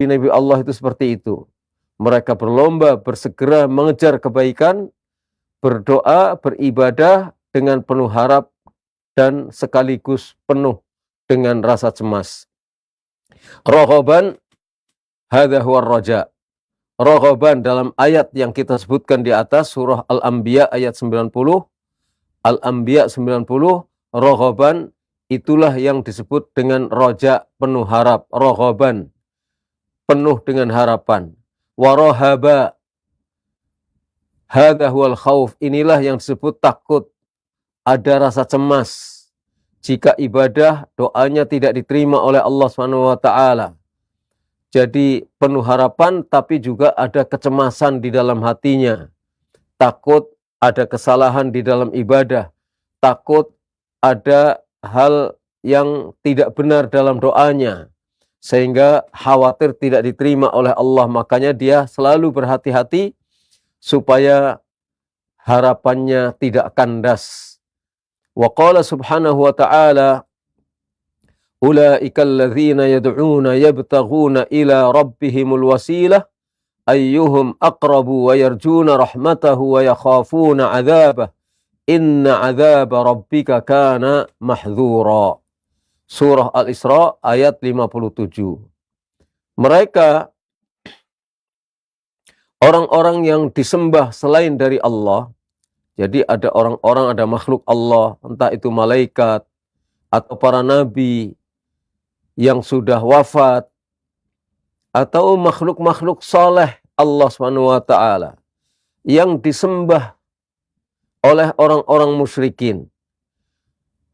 Nabi Allah itu seperti itu. Mereka berlomba, bersegera mengejar kebaikan, berdoa, beribadah dengan penuh harap dan sekaligus penuh dengan rasa cemas. Raghaban, hadza huwa raja. Raghaban dalam ayat yang kita sebutkan di atas, surah Al-Anbiya ayat 90, Al-Anbiya 90, raghaban itulah yang disebut dengan raja, penuh harap. Raghaban, penuh dengan harapan. Warahaba, hadza huwal khauf, inilah yang disebut takut, ada rasa cemas jika ibadah doanya tidak diterima oleh Allah SWT. Jadi penuh harapan tapi juga ada kecemasan di dalam hatinya. Takut ada kesalahan di dalam ibadah, takut ada hal yang tidak benar dalam doanya, sehingga khawatir tidak diterima oleh Allah. Makanya dia selalu berhati-hati supaya harapannya tidak kandas. Wa qala subhanahu wa ta'ala, ulaika alladzina yad'una yabtaghuna ila rabbihimul wasilah ayyuhum aqrabu wa yarjuna rahmatahu wa yakhafuna 'adzabah inna 'adzaba rabbika kana mahdzura. Surah Al-Isra ayat 57. Mereka orang-orang yang disembah selain dari Allah. Jadi ada orang-orang, ada makhluk Allah, entah itu malaikat atau para nabi yang sudah wafat, atau makhluk-makhluk saleh Allah SWT yang disembah oleh orang-orang musyrikin.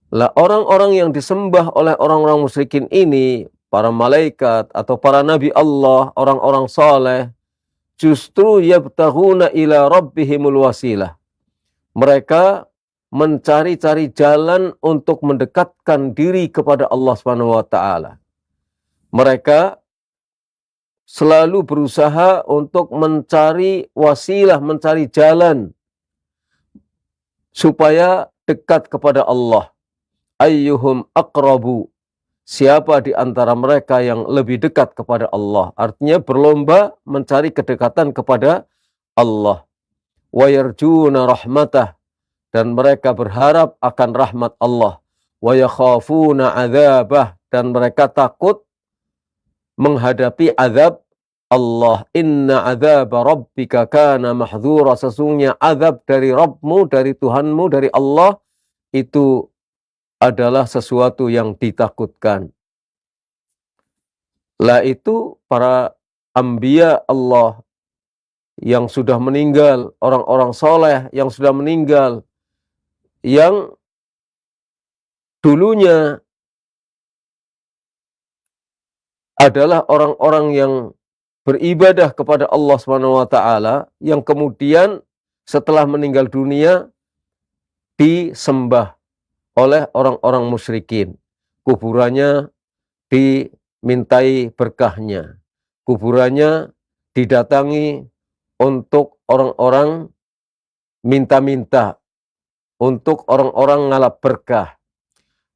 Lah orang-orang yang disembah oleh orang-orang musyrikin ini, para malaikat atau para nabi Allah, orang-orang saleh, justru yabtaghuna ila rabbihimul wasilah. Mereka mencari-cari jalan untuk mendekatkan diri kepada Allah SWT. Mereka selalu berusaha untuk mencari wasilah, mencari jalan supaya dekat kepada Allah. Ayyuhum aqrabu, siapa di antara mereka yang lebih dekat kepada Allah. Artinya berlomba mencari kedekatan kepada Allah. Wa yarjuna rahmatah, dan mereka berharap akan rahmat Allah. Wa yakhafuna adzabah, dan mereka takut menghadapi azab Allah. Inna adzaba rabbika kana mahdzura, sesungguhnya azab dari Rabbmu, dari Tuhanmu, dari Allah itu adalah sesuatu yang ditakutkan. Lah itu para anbiya Allah yang sudah meninggal, orang-orang soleh yang sudah meninggal, yang dulunya adalah orang-orang yang beribadah kepada Allah SWT, yang kemudian setelah meninggal dunia disembah oleh orang-orang musyrikin. Kuburannya dimintai berkahnya, kuburannya didatangi untuk orang-orang minta-minta, untuk orang-orang ngalap berkah.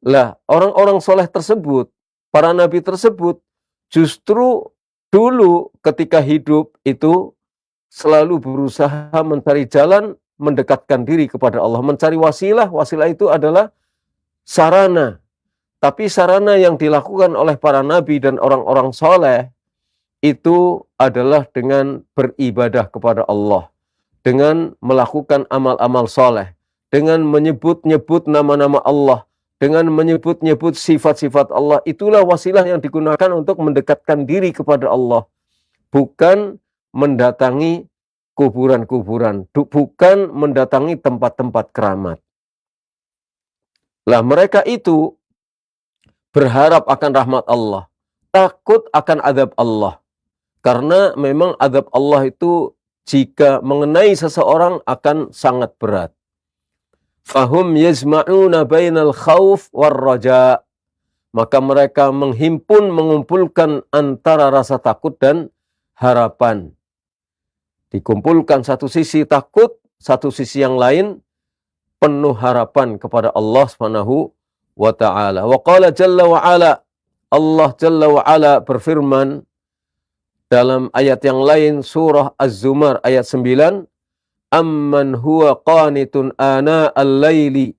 Lah, orang-orang soleh tersebut, para nabi tersebut, justru dulu ketika hidup itu selalu berusaha mencari jalan mendekatkan diri kepada Allah, mencari wasilah. Wasilah itu adalah sarana. Tapi sarana yang dilakukan oleh para nabi dan orang-orang soleh itu adalah dengan beribadah kepada Allah, dengan melakukan amal-amal soleh, dengan menyebut-nyebut nama-nama Allah, dengan menyebut-nyebut sifat-sifat Allah. Itulah wasilah yang digunakan untuk mendekatkan diri kepada Allah, bukan mendatangi kuburan-kuburan, bukan mendatangi tempat-tempat keramat. Lah mereka itu berharap akan rahmat Allah, takut akan azab Allah. Karena memang azab Allah itu jika mengenai seseorang akan sangat berat. Fahum yazma'una bainal khauf war raja. Maka mereka mengumpulkan antara rasa takut dan harapan. Dikumpulkan satu sisi takut, satu sisi yang lain penuh harapan kepada Allah Subhanahu wa ta'ala. Wa qala jalla wa ala, Allah jalla wa ala berfirman, Dalam ayat yang lain surah Az-Zumar ayat 9, amman huwa qanitun ana al-laili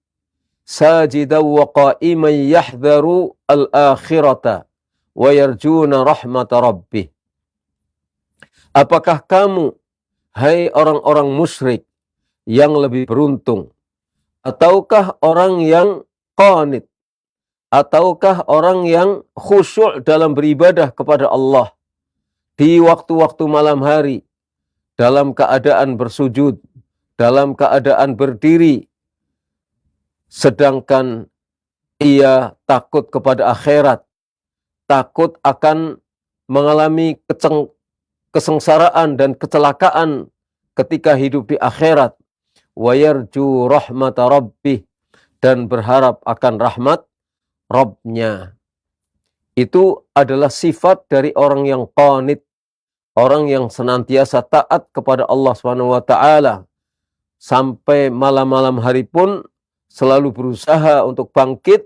sajidan wa qa'iman yahdharu al-akhirata wa yarjuna rahmata rabbih. Apakah kamu, hai orang-orang musyrik, yang lebih beruntung? Ataukah orang yang qanit? Ataukah orang yang khusyuk dalam beribadah kepada Allah di waktu-waktu malam hari, dalam keadaan bersujud, dalam keadaan berdiri, sedangkan ia takut kepada akhirat, takut akan mengalami kesengsaraan dan kecelakaan ketika hidup di akhirat, wa yarju rahmata rabbih, dan berharap akan rahmat Rabb-nya. Itu adalah sifat dari orang yang qanit, orang yang senantiasa taat kepada Allah SWT, sampai malam-malam hari pun selalu berusaha untuk bangkit,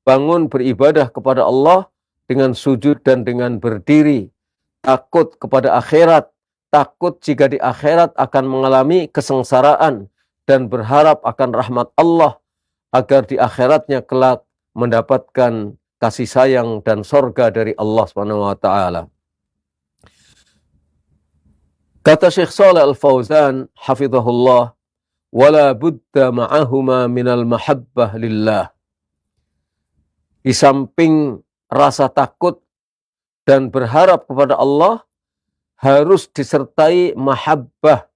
bangun beribadah kepada Allah dengan sujud dan dengan berdiri, takut kepada akhirat, takut jika di akhirat akan mengalami kesengsaraan, dan berharap akan rahmat Allah agar di akhiratnya kelak mendapatkan kasih sayang dan sorga dari Allah SWT. Kata Syekh Shalih Al-Fauzan hafizahullah, wala budda ma'ahuma minal mahabbah lillah. Di samping rasa takut dan berharap kepada Allah, harus disertai mahabbah,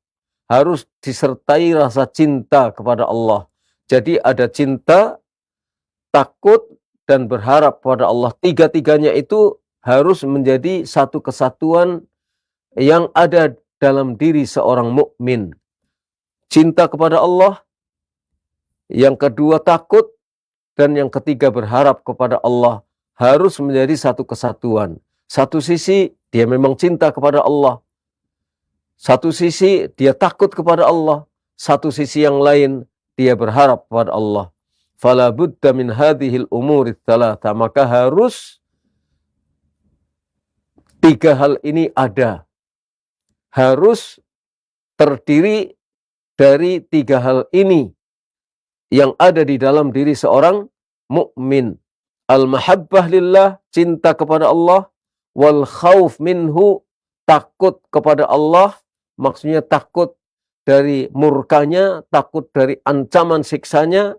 harus disertai rasa cinta kepada Allah. Jadi ada cinta, takut, dan berharap kepada Allah. Tiga-tiganya itu harus menjadi satu kesatuan yang ada dalam diri seorang mukmin. Cinta kepada Allah, yang kedua takut, dan yang ketiga berharap kepada Allah, harus menjadi satu kesatuan. Satu sisi dia memang cinta kepada Allah, satu sisi dia takut kepada Allah, satu sisi yang lain dia berharap kepada Allah. Fala budda min hadhil umuri tsalatsa, maka harus tiga hal ini ada. Harus terdiri dari tiga hal ini yang ada di dalam diri seorang mukmin. Al-mahabbah lillah, cinta kepada Allah, wal khauf minhu, takut kepada Allah, maksudnya takut dari murkanya, takut dari ancaman siksanya,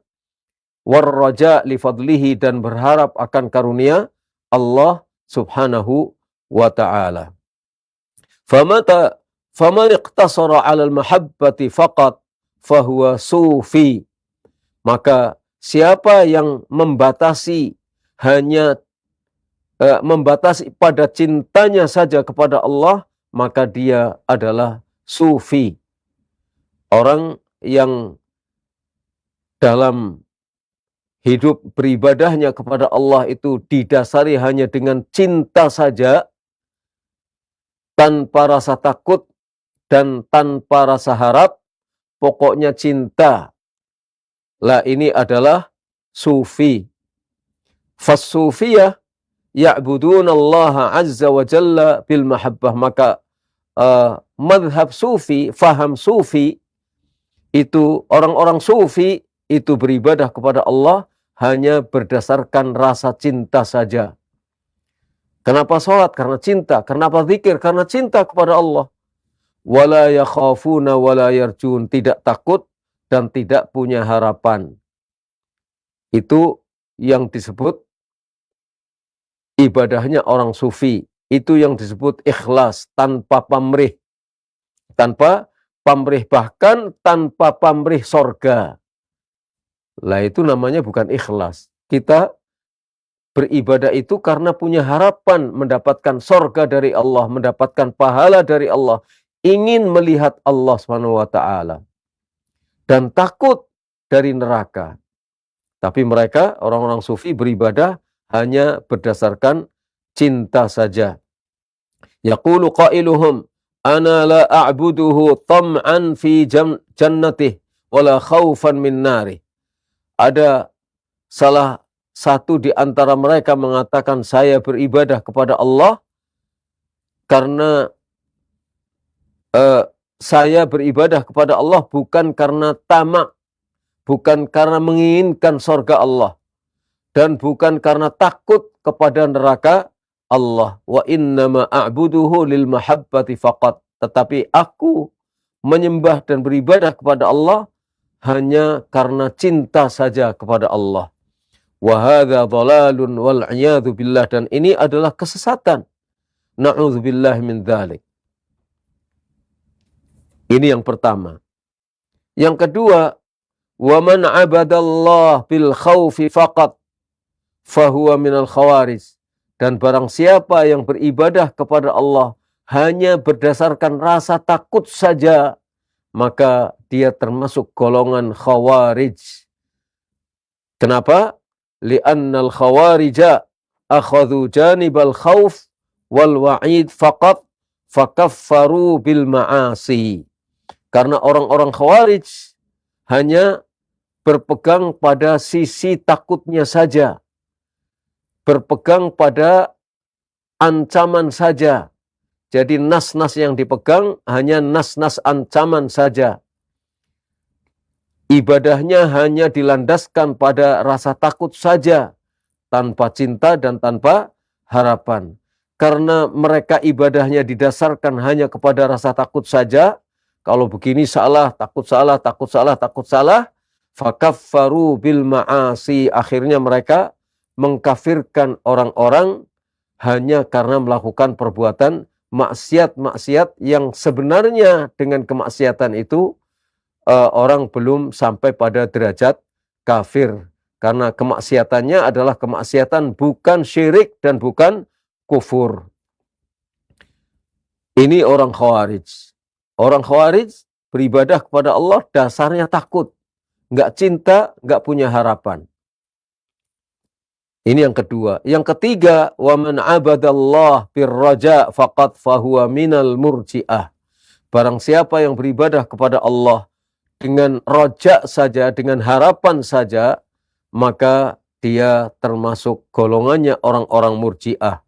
war raja li fadlihi, dan berharap akan karunia Allah subhanahu wa ta'ala. Faman iqtasara 'ala al-mahabbati faqat fahuwa sufi. Maka siapa yang membatasi pada cintanya saja kepada Allah, maka dia adalah sufi. Orang yang dalam hidup beribadahnya kepada Allah itu didasari hanya dengan cinta saja, tanpa rasa takut dan tanpa rasa harap, pokoknya cinta. Lah ini adalah sufi. Fas-sufiyah ya'buduna Allah azza wa jalla bil mahabbah. Maka madhab sufi, faham sufi, itu orang-orang sufi itu beribadah kepada Allah hanya berdasarkan rasa cinta saja. Kenapa sholat? Karena cinta. Kenapa zikir? Karena cinta kepada Allah. Wala yakhafuna wala yarjun, tidak takut dan tidak punya harapan. Itu yang disebut ibadahnya orang sufi. Itu yang disebut ikhlas, tanpa pamrih. Tanpa pamrih, bahkan tanpa pamrih sorga. Lah itu namanya bukan ikhlas. Kita beribadah itu karena punya harapan mendapatkan sorga dari Allah, mendapatkan pahala dari Allah, ingin melihat Allah SWT, dan takut dari neraka. Tapi mereka, orang-orang sufi, beribadah hanya berdasarkan cinta saja. Yaqulu qailuhum, ana la a'buduhu tam'an fi jannatih, wala khawfan min narih. Ada salah satu di antara mereka mengatakan, saya beribadah kepada Allah karena saya beribadah kepada Allah bukan karena tamak, bukan karena menginginkan surga Allah, dan bukan karena takut kepada neraka Allah. Wa innama a'buduhu lil mahabbati faqat. Tetapi aku menyembah dan beribadah kepada Allah hanya karena cinta saja kepada Allah. Wa hadza dhalalun wal 'iyadzu billah, dan ini adalah kesesatan. Na'udzubillahi min dzalik. Ini yang pertama. Yang kedua, wa man 'abadallah bil khaufi faqat fahuwa minal khawarij. Dan barang siapa yang beribadah kepada Allah hanya berdasarkan rasa takut saja, maka dia termasuk golongan khawarij. Kenapa? Li'annal khawarija akhadhu janibal khauf wal wa'id faqat fakaffaru bil ma'asi. Karena orang-orang khawarij hanya berpegang pada sisi takutnya saja, berpegang pada ancaman saja. Jadi nas-nas yang dipegang hanya nas-nas ancaman saja. Ibadahnya hanya dilandaskan pada rasa takut saja, tanpa cinta dan tanpa harapan. Karena mereka ibadahnya didasarkan hanya kepada rasa takut saja, kalau begini salah, takut salah, takut salah, takut salah, fakaffaru bil ma'asi. Akhirnya mereka mengkafirkan orang-orang hanya karena melakukan perbuatan maksiat-maksiat yang sebenarnya dengan kemaksiatan itu orang belum sampai pada derajat kafir. Karena kemaksiatannya adalah kemaksiatan bukan syirik dan bukan kufur. Ini orang khawarij. Orang khawarij beribadah kepada Allah dasarnya takut. Nggak cinta, nggak punya harapan. Ini yang kedua. Yang ketiga, wa man 'abadallah birraja faqad fahuwa minal murji'ah. Barang siapa yang beribadah kepada Allah dengan roja saja, dengan harapan saja, maka dia termasuk golongannya orang-orang murji'ah.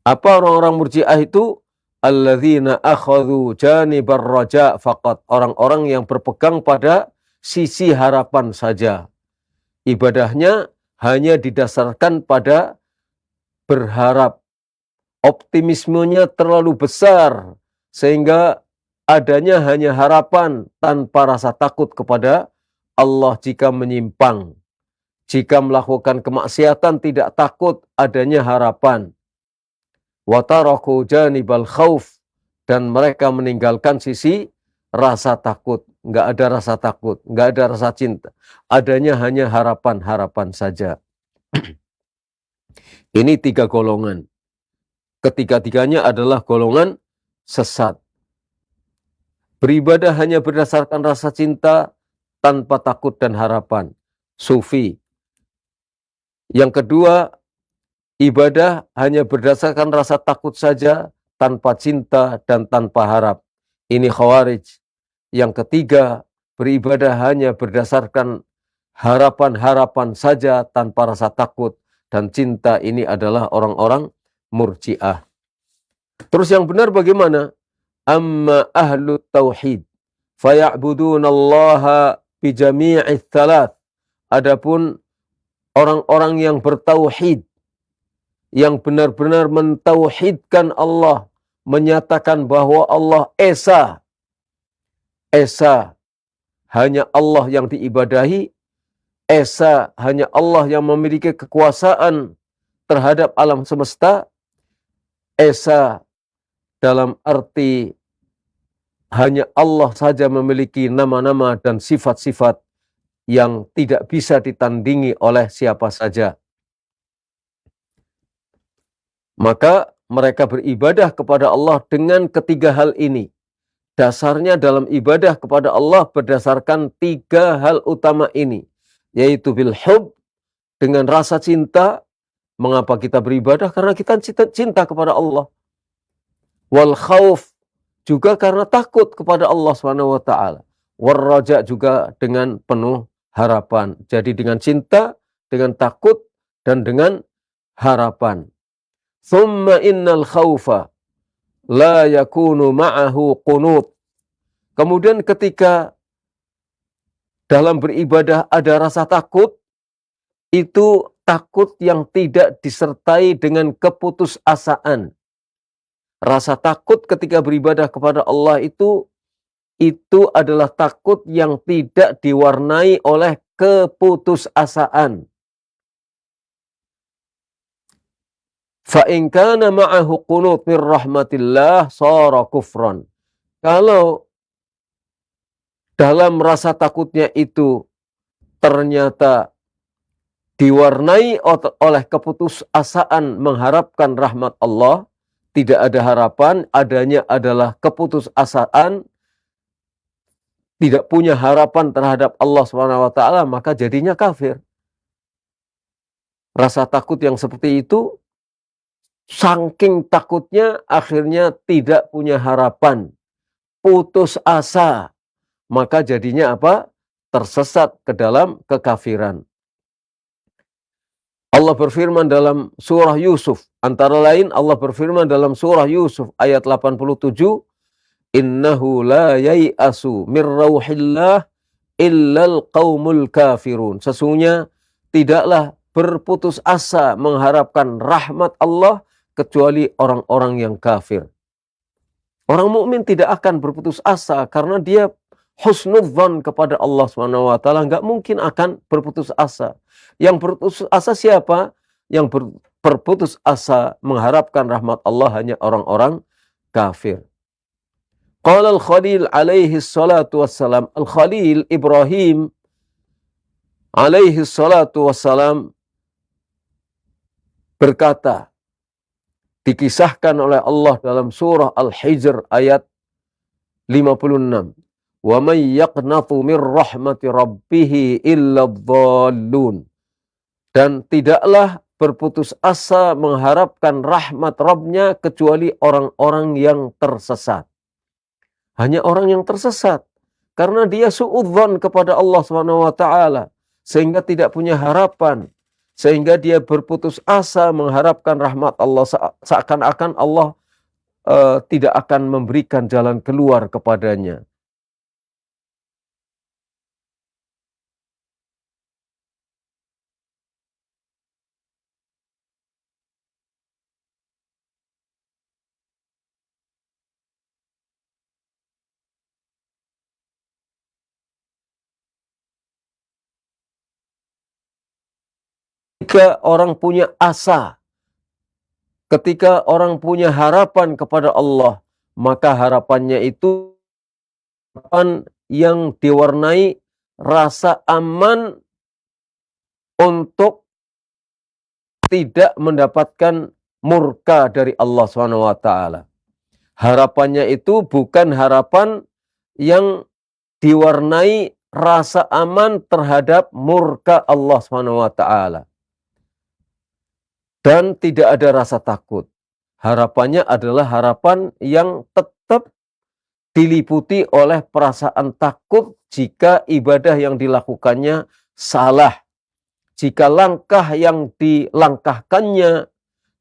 Apa orang-orang murji'ah itu? Alladzina akhadhu janibar raja faqat. Orang-orang yang berpegang pada sisi harapan saja. Ibadahnya hanya didasarkan pada berharap. Optimismenya terlalu besar sehingga adanya hanya harapan tanpa rasa takut kepada Allah jika menyimpang. Jika melakukan kemaksiatan tidak takut, adanya harapan. Wa taraku janibal khauf, dan mereka meninggalkan sisi rasa takut. Nggak ada rasa takut, nggak ada rasa cinta. Adanya hanya harapan-harapan saja. Ini tiga golongan. Ketiga-tiganya adalah golongan sesat. Beribadah hanya berdasarkan rasa cinta tanpa takut dan harapan. Sufi. Yang kedua, ibadah hanya berdasarkan rasa takut saja, tanpa cinta dan tanpa harap. Ini khawarij. Yang ketiga, beribadah hanya berdasarkan harapan-harapan saja, tanpa rasa takut dan cinta. Ini adalah orang-orang murji'ah. Terus yang benar bagaimana? Amma ahlu tauhid faya'budunallaha bijami'ith thalath. Adapun orang-orang yang bertauhid, yang benar-benar mentauhidkan Allah, menyatakan bahwa Allah Esa. Esa, hanya Allah yang diibadahi. Esa, hanya Allah yang memiliki kekuasaan terhadap alam semesta. Esa, dalam arti hanya Allah saja memiliki nama-nama dan sifat-sifat yang tidak bisa ditandingi oleh siapa saja. Maka mereka beribadah kepada Allah dengan ketiga hal ini. Dasarnya dalam ibadah kepada Allah berdasarkan tiga hal utama ini. Yaitu bil hub, dengan rasa cinta. Mengapa kita beribadah? Karena kita cinta kepada Allah. Wal khauf, juga karena takut kepada Allah SWT. War raja, juga dengan penuh harapan. Jadi dengan cinta, dengan takut, dan dengan harapan. Thumma innal khaufa la yakunu ma'ahu qunut. Kemudian ketika dalam beribadah ada rasa takut, itu takut yang tidak disertai dengan keputusasaan. Rasa takut ketika beribadah kepada Allah itu adalah takut yang tidak diwarnai oleh keputusasaan. Fa in kana ma'ahu qunut min rahmatillah shara kufran. Kalau dalam rasa takutnya itu ternyata diwarnai oleh keputusasaan mengharapkan rahmat Allah, tidak ada harapan, adanya adalah keputusasaan, tidak punya harapan terhadap Allah SWT, maka jadinya kafir. Rasa takut yang seperti itu, saking takutnya akhirnya tidak punya harapan, putus asa, maka jadinya apa? Tersesat ke dalam kekafiran. Allah berfirman dalam surah Yusuf, antara lain Allah berfirman dalam surah Yusuf ayat 87, innahu la yai'asu mir rauhillah illal qaumul kafirun. Sesungguhnya tidaklah berputus asa mengharapkan rahmat Allah kecuali orang-orang yang kafir. Orang mukmin tidak akan berputus asa karena dia husnudzan kepada Allah SWT, nggak mungkin akan berputus asa. Yang berputus asa siapa? Yang berputus asa mengharapkan rahmat Allah hanya orang-orang kafir. Qala al-Khalil alaihi salatu wassalam, al-Khalil Ibrahim alaihi salatu wassalam berkata, dikisahkan oleh Allah dalam surah Al-Hijr ayat 56. Wa may yaqnatu mir rahmati rabbih illa dhallun. Dan tidaklah berputus asa mengharapkan rahmat Rabbnya kecuali orang-orang yang tersesat. Hanya orang yang tersesat. Karena dia su'udzon kepada Allah SWT. Sehingga tidak punya harapan. Sehingga dia berputus asa mengharapkan rahmat Allah. Seakan-akan Allah tidak akan memberikan jalan keluar kepadanya. Ketika orang punya asa, ketika orang punya harapan kepada Allah, maka harapannya itu harapan yang diwarnai rasa aman untuk tidak mendapatkan murka dari Allah SWT. Harapannya itu bukan harapan yang diwarnai rasa aman terhadap murka Allah SWT. Dan tidak ada rasa takut. Harapannya adalah harapan yang tetap diliputi oleh perasaan takut jika ibadah yang dilakukannya salah. Jika langkah yang dilangkahkannya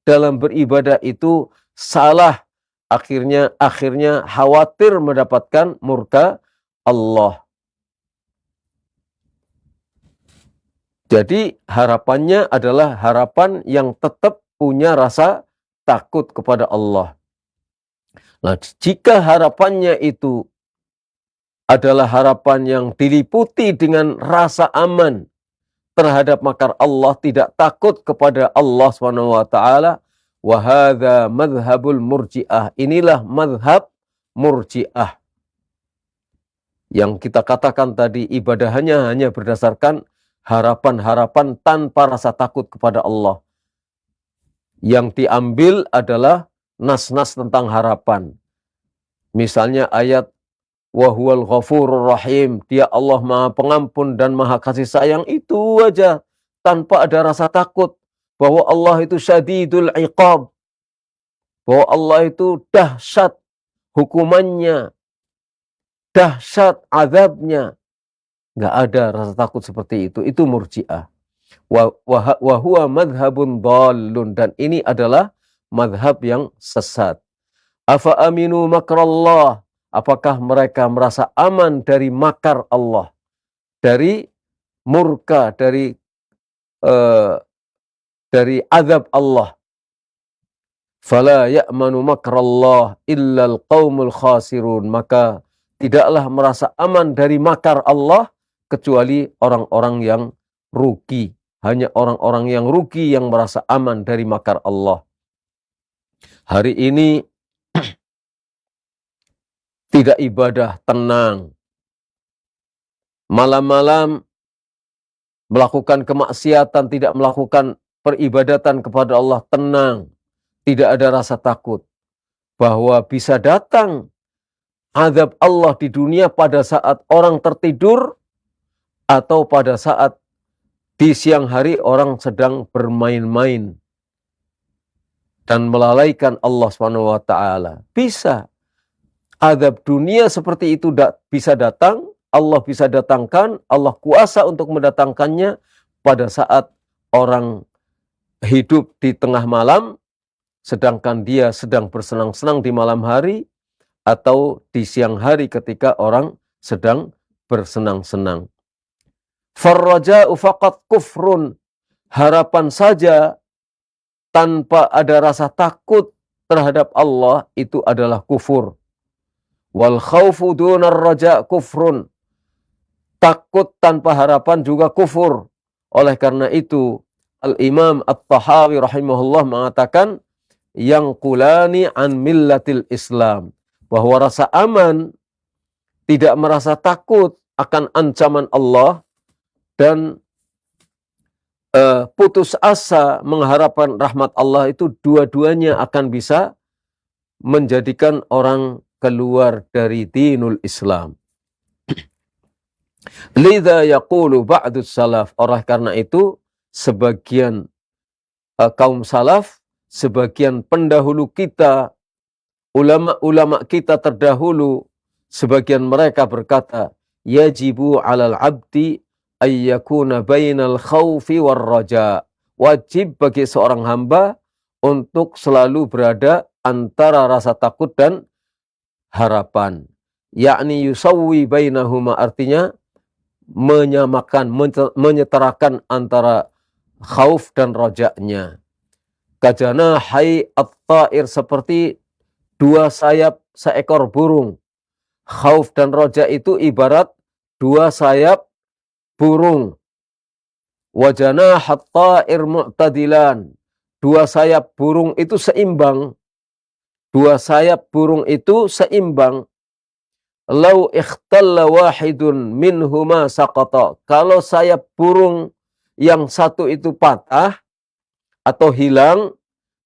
dalam beribadah itu salah, akhirnya khawatir mendapatkan murka Allah. Jadi harapannya adalah harapan yang tetap punya rasa takut kepada Allah. Nah, jika harapannya itu adalah harapan yang diliputi dengan rasa aman terhadap makar Allah, tidak takut kepada Allah SWT, wa hadza madhhabul murji'ah. Inilah madhab murji'ah. Yang kita katakan tadi, ibadahnya hanya berdasarkan harapan-harapan tanpa rasa takut kepada Allah. Yang diambil adalah nas-nas tentang harapan. Misalnya ayat wa huwal ghafurur rahim, dia Allah Maha Pengampun dan Maha Kasih Sayang, itu aja tanpa ada rasa takut bahwa Allah itu syadidul iqab, bahwa Allah itu dahsyat hukumannya, dahsyat azabnya. Nggak ada rasa takut seperti itu murji'ah. Wa huwa madhabun dhallun, dan ini adalah madhab yang sesat. Afa aminu makrallah, apakah mereka merasa aman dari makar Allah, dari murka, dari azab Allah. Fala ya'manu makrallah illal qaumul khasirun, maka tidaklah merasa aman dari makar Allah kecuali orang-orang yang rugi. Hanya orang-orang yang rugi yang merasa aman dari makar Allah. Hari ini tidak ibadah, tenang. Malam-malam melakukan kemaksiatan, tidak melakukan peribadatan kepada Allah, tenang. Tidak ada rasa takut bahwa bisa datang azab Allah di dunia pada saat orang tertidur atau pada saat di siang hari orang sedang bermain-main dan melalaikan Allah SWT. Bisa. Azab dunia seperti itu bisa datang, Allah bisa datangkan, Allah kuasa untuk mendatangkannya pada saat orang hidup di tengah malam, sedangkan dia sedang bersenang-senang di malam hari, atau di siang hari ketika orang sedang bersenang-senang. Farraja'u faqat kufrun, harapan saja tanpa ada rasa takut terhadap Allah itu adalah kufur. Wal khaufu dunar raja' kufrun, takut tanpa harapan juga kufur. Oleh karena itu Al-Imam At-Tahawi rahimahullah mengatakan yang kulani an millatil Islam, bahwa rasa aman, tidak merasa takut akan ancaman Allah, dan putus asa mengharapkan rahmat Allah, itu dua-duanya akan bisa menjadikan orang keluar dari dinul Islam. Lidha yaqulu ba'dus salaf, oleh karena itu sebagian kaum salaf, sebagian pendahulu kita, ulama-ulama kita terdahulu, sebagian mereka berkata, yajibu 'alal 'abdi ayyakuna bainal khaufi war raja. Wajib bagi seorang hamba untuk selalu berada antara rasa takut dan harapan. Yakni yusawwi bainahuma, artinya menyamakan, menyetarakan antara khauf dan roja'nya. Kajana hai at-ta'ir, seperti dua sayap seekor burung. Khauf dan roja itu ibarat dua sayap burung. Wajana at-ta'ir mu'tadilan, dua sayap burung itu seimbang. Dua sayap burung itu seimbang. Lau ikhtalla wahidun minhuma saqata, kalau sayap burung yang satu itu patah atau hilang,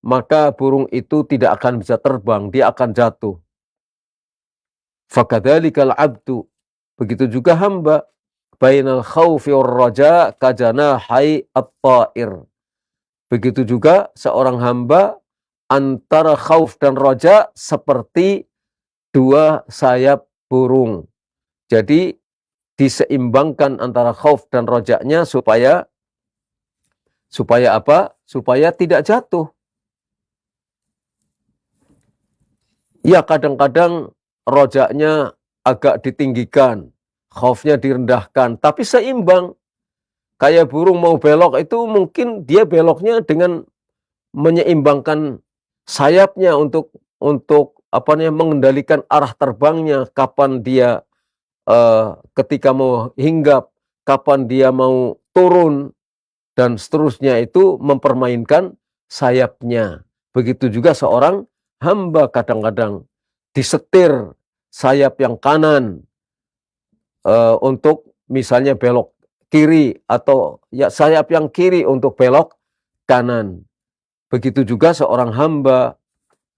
maka burung itu tidak akan bisa terbang, dia akan jatuh. Fakadzalikal abdu, begitu juga hamba, bainal khaufi war raja kajanahai at-ta'ir. Begitu juga seorang hamba antara khauf dan raja seperti dua sayap burung. Jadi diseimbangkan antara khauf dan roja'nya supaya apa? Supaya tidak jatuh. Ya, kadang-kadang roja'nya agak ditinggikan, khaufnya direndahkan, tapi seimbang. Kayak burung mau belok itu mungkin dia beloknya dengan menyeimbangkan sayapnya untuk mengendalikan arah terbangnya, kapan dia ketika mau hinggap, kapan dia mau turun, dan seterusnya, itu mempermainkan sayapnya. Begitu juga seorang hamba kadang-kadang disetir sayap yang kanan untuk misalnya belok kiri, atau ya sayap yang kiri untuk belok kanan. Begitu juga seorang hamba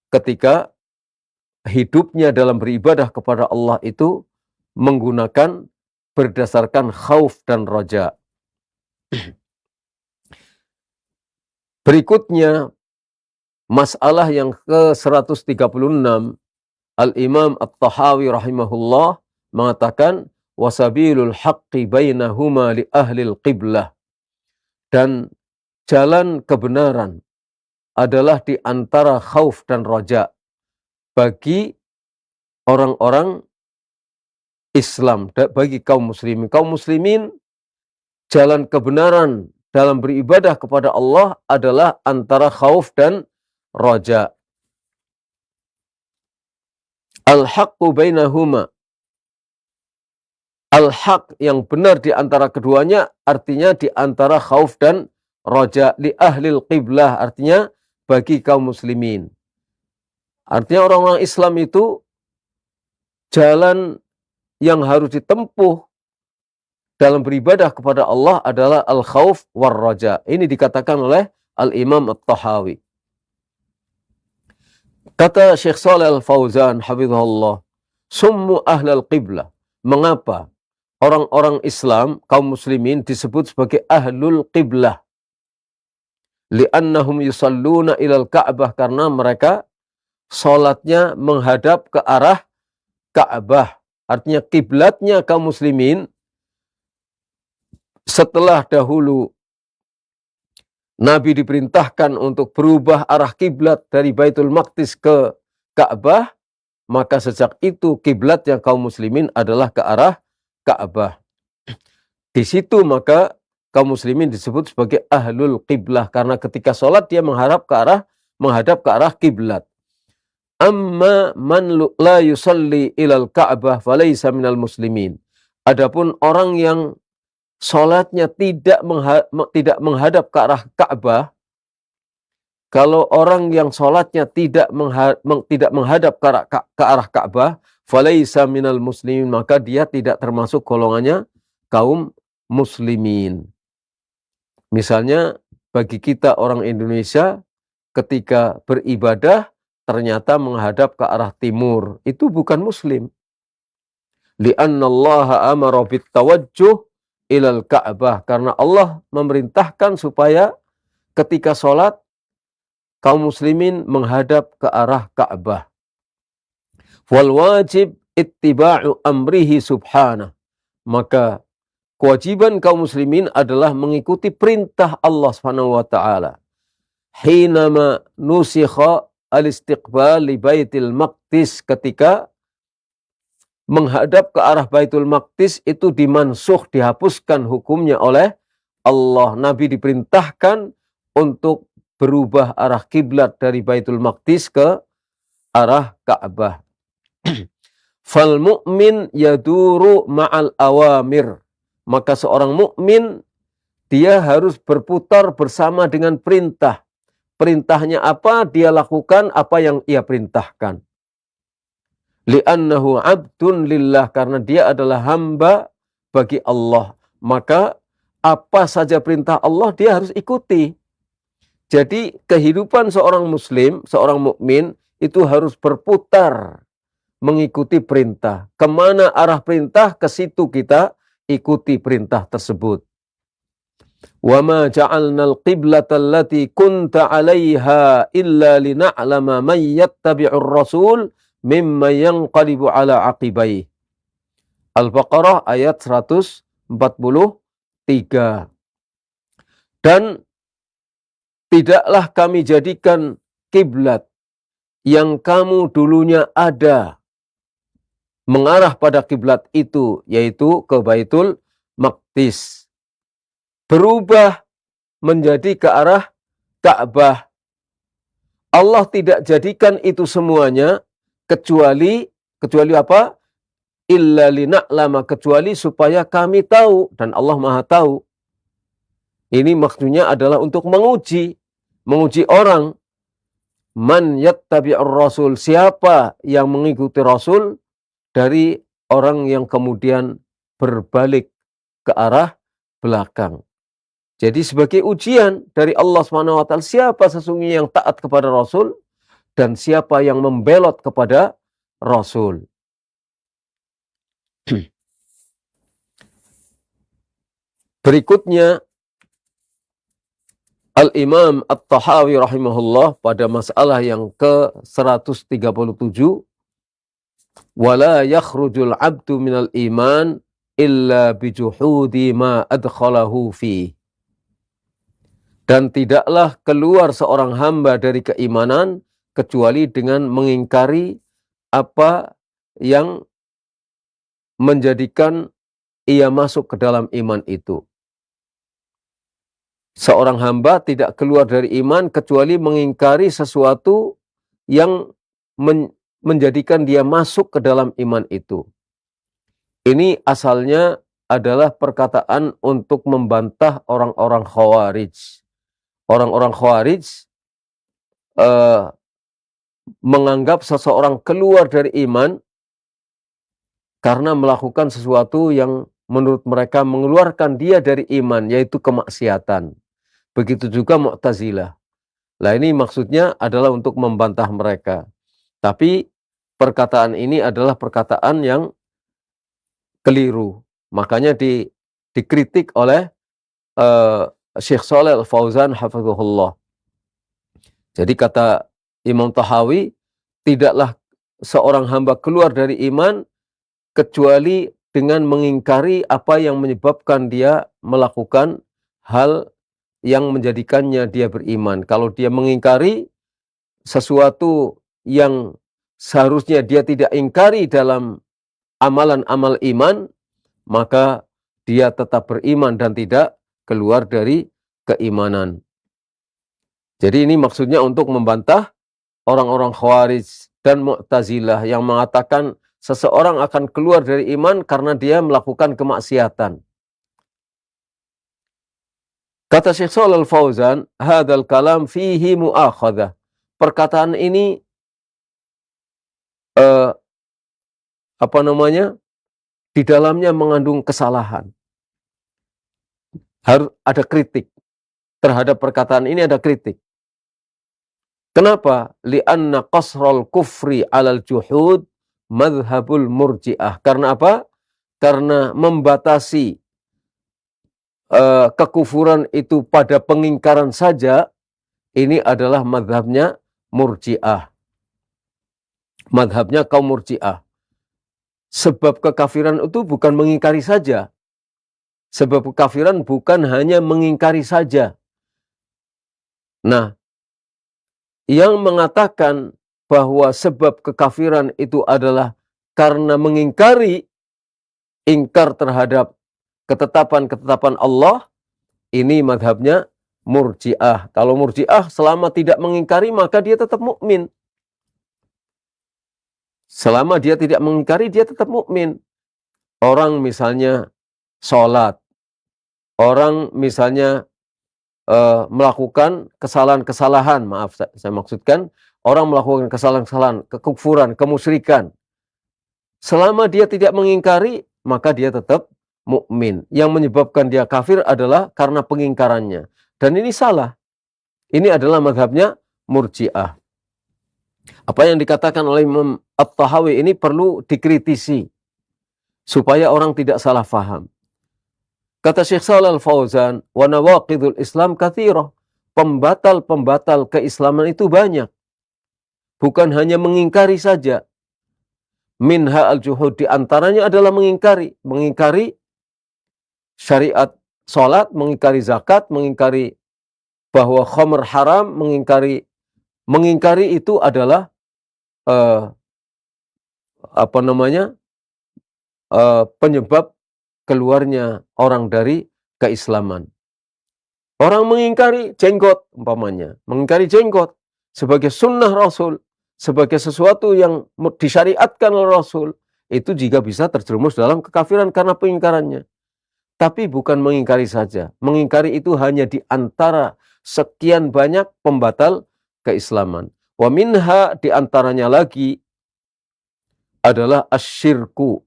ketika hidupnya dalam beribadah kepada Allah itu menggunakan berdasarkan khauf dan raja. Berikutnya, masalah yang ke-136, Al-Imam At-Tahawi rahimahullah mengatakan, wasabilul haqqi bainahuma li ahlil qiblah, dan jalan kebenaran adalah di antara khauf dan raja bagi orang-orang Islam, bagi kaum muslimin. Kaum muslimin, jalan kebenaran dalam beribadah kepada Allah adalah antara khauf dan raja. Al-haqqu bainahuma. Al-haq yang benar di antara keduanya artinya di antara khauf dan raja. Li ahlil qiblah artinya bagi kaum muslimin. Artinya orang-orang Islam itu jalan yang harus ditempuh dalam beribadah kepada Allah adalah al-khauf war raja. Ini dikatakan oleh Al-Imam At-Tahawi. Kata Syekh Shalih Al-Fauzan hafizahullah, summu ahlal qiblah. Mengapa orang-orang Islam, kaum muslimin disebut sebagai ahlul qiblah? Li'annahum yusalluna ilal Ka'bah, karena mereka salatnya menghadap ke arah Ka'bah. Artinya kiblatnya kaum muslimin setelah dahulu Nabi diperintahkan untuk berubah arah kiblat dari Baitul Maqdis ke Ka'bah, maka sejak itu kiblatnya kaum muslimin adalah ke arah Ka'bah. Di situ maka kaum muslimin disebut sebagai ahlul qiblah, karena ketika sholat dia menghadap ke arah kiblat. Amma man la yusalli ilal Ka'bah falaysa minal muslimin. Adapun orang yang sholatnya tidak menghadap ke arah Ka'bah, kalau orang yang sholatnya tidak menghadap ke arah Ka'bah, falaysa minal muslimin, maka dia tidak termasuk golongannya kaum muslimin. Misalnya bagi kita orang Indonesia, ketika beribadah ternyata menghadap ke arah timur, itu bukan muslim. Li'annallaha amara bittawajjuh ilal Ka'bah, karena Allah memerintahkan supaya ketika sholat kaum muslimin menghadap ke arah Ka'bah. Wal wajib ittiba'u amrihi subhanah. Maka kewajiban kaum muslimin adalah mengikuti perintah Allah Subhanahu wa taala. Hinama nusikha al-istiqbal li Baitul Maqdis, ketika menghadap ke arah Baitul Maqdis itu dimansuh, dihapuskan hukumnya oleh Allah. Nabi diperintahkan untuk berubah arah kiblat dari Baitul Maqdis ke arah Ka'bah. Fal mu'min yaduru ma'al awamir. Maka seorang mukmin dia harus berputar bersama dengan perintah. Perintahnya apa, dia lakukan apa yang ia perintahkan. Li'annahu abdun lillah, karena dia adalah hamba bagi Allah. Maka apa saja perintah Allah dia harus ikuti. Jadi kehidupan seorang muslim, seorang mukmin itu harus berputar mengikuti perintah. Kemana arah perintah, ke situ kita ikuti perintah tersebut. Wa ma ja'alnal qiblata allati kunta 'alaiha illa lina'lama man yattabi'ur rasul mimma yanqalibu ala aqibaih. Al-Baqarah ayat 143. Dan tidaklah kami jadikan kiblat yang kamu dulunya ada mengarah pada kiblat itu, yaitu ke Baitul Maqdis, berubah menjadi ke arah Ka'bah. Allah tidak jadikan itu semuanya kecuali apa? Illa lina'lama, kecuali supaya kami tahu, dan Allah Maha tahu. Ini maksudnya adalah untuk menguji orang. Man yattabi'ur rasul, siapa yang mengikuti Rasul dari orang yang kemudian berbalik ke arah belakang. Jadi sebagai ujian dari Allah SWT, siapa sesungguhnya yang taat kepada Rasul dan siapa yang membelot kepada Rasul. Berikutnya Al-Imam At-Tahawi rahimahullah pada masalah yang ke-137, wala yakhrujul abdu minal iman illa bijuhudi ma adkhalahu fi. Dan tidaklah keluar seorang hamba dari keimanan kecuali dengan mengingkari apa yang menjadikan ia masuk ke dalam iman itu. Seorang hamba tidak keluar dari iman kecuali mengingkari sesuatu yang menjadikan dia masuk ke dalam iman itu. Ini asalnya adalah perkataan untuk membantah orang-orang Khawarij. Orang-orang Khawarij menganggap seseorang keluar dari iman karena melakukan sesuatu yang menurut mereka mengeluarkan dia dari iman, yaitu kemaksiatan. Begitu juga Mu'tazilah. Nah, ini maksudnya adalah untuk membantah mereka. Tapi perkataan ini adalah perkataan yang keliru. Makanya dikritik oleh Syekh Shalih Al-Fauzan hafizahullah. Jadi kata Imam Tahawi, tidaklah seorang hamba keluar dari iman kecuali dengan mengingkari apa yang menyebabkan dia melakukan hal yang menjadikannya dia beriman. Kalau dia mengingkari sesuatu yang seharusnya dia tidak ingkari dalam amalan-amal iman, maka dia tetap beriman dan tidak keluar dari keimanan. Jadi ini maksudnya untuk membantah orang-orang Khawarij dan Mu'tazilah yang mengatakan seseorang akan keluar dari iman karena dia melakukan kemaksiatan. Kata Syekh Shalih Al-Fauzan, hadzal kalam fihi mu'akhadah. Perkataan ini di dalamnya mengandung kesalahan. Harus ada kritik. Terhadap perkataan ini ada kritik. Kenapa? Li'anna qasral kufri 'alal juhud madhabul murji'ah. Karena apa? Karena membatasi kekufuran itu pada pengingkaran saja, ini adalah madhabnya murji'ah. Madhabnya kaum murji'ah. Sebab kekafiran itu bukan mengingkari saja. Sebab kekafiran bukan hanya mengingkari saja. Nah, yang mengatakan bahwa sebab kekafiran itu adalah karena mengingkari, ingkar terhadap ketetapan-ketetapan Allah, ini madhabnya murji'ah. Kalau murji'ah selama tidak mengingkari maka dia tetap mukmin. Selama dia tidak mengingkari dia tetap mukmin. Orang misalnya sholat, orang misalnya melakukan kesalahan-kesalahan, maaf saya maksudkan, orang melakukan kesalahan-kesalahan, kekufuran, kemusyrikan. Selama dia tidak mengingkari, maka dia tetap mukmin. Yang menyebabkan dia kafir adalah karena pengingkarannya. Dan ini salah. Ini adalah mazhabnya Murji'ah. Apa yang dikatakan oleh Imam At-Tahawi ini perlu dikritisi supaya orang tidak salah faham. Kata Syekh Shalih Al-Fauzan, wa nawaqidul Islam katsirah. Pembatal-pembatal keislaman itu banyak. Bukan hanya mengingkari saja. Minha al-juhud, di antaranya adalah mengingkari syariat salat, mengingkari zakat, mengingkari bahwa khamr haram, mengingkari itu adalah penyebab keluarnya orang dari keislaman. Orang mengingkari jenggot umpamanya, mengingkari jenggot sebagai sunnah Rasul, sebagai sesuatu yang disyariatkan oleh Rasul, itu juga bisa terjerumus dalam kekafiran karena pengingkarannya. Tapi bukan mengingkari saja. Mengingkari itu hanya di antara sekian banyak pembatal keislaman. Wa minha, di antaranya lagi adalah asyirku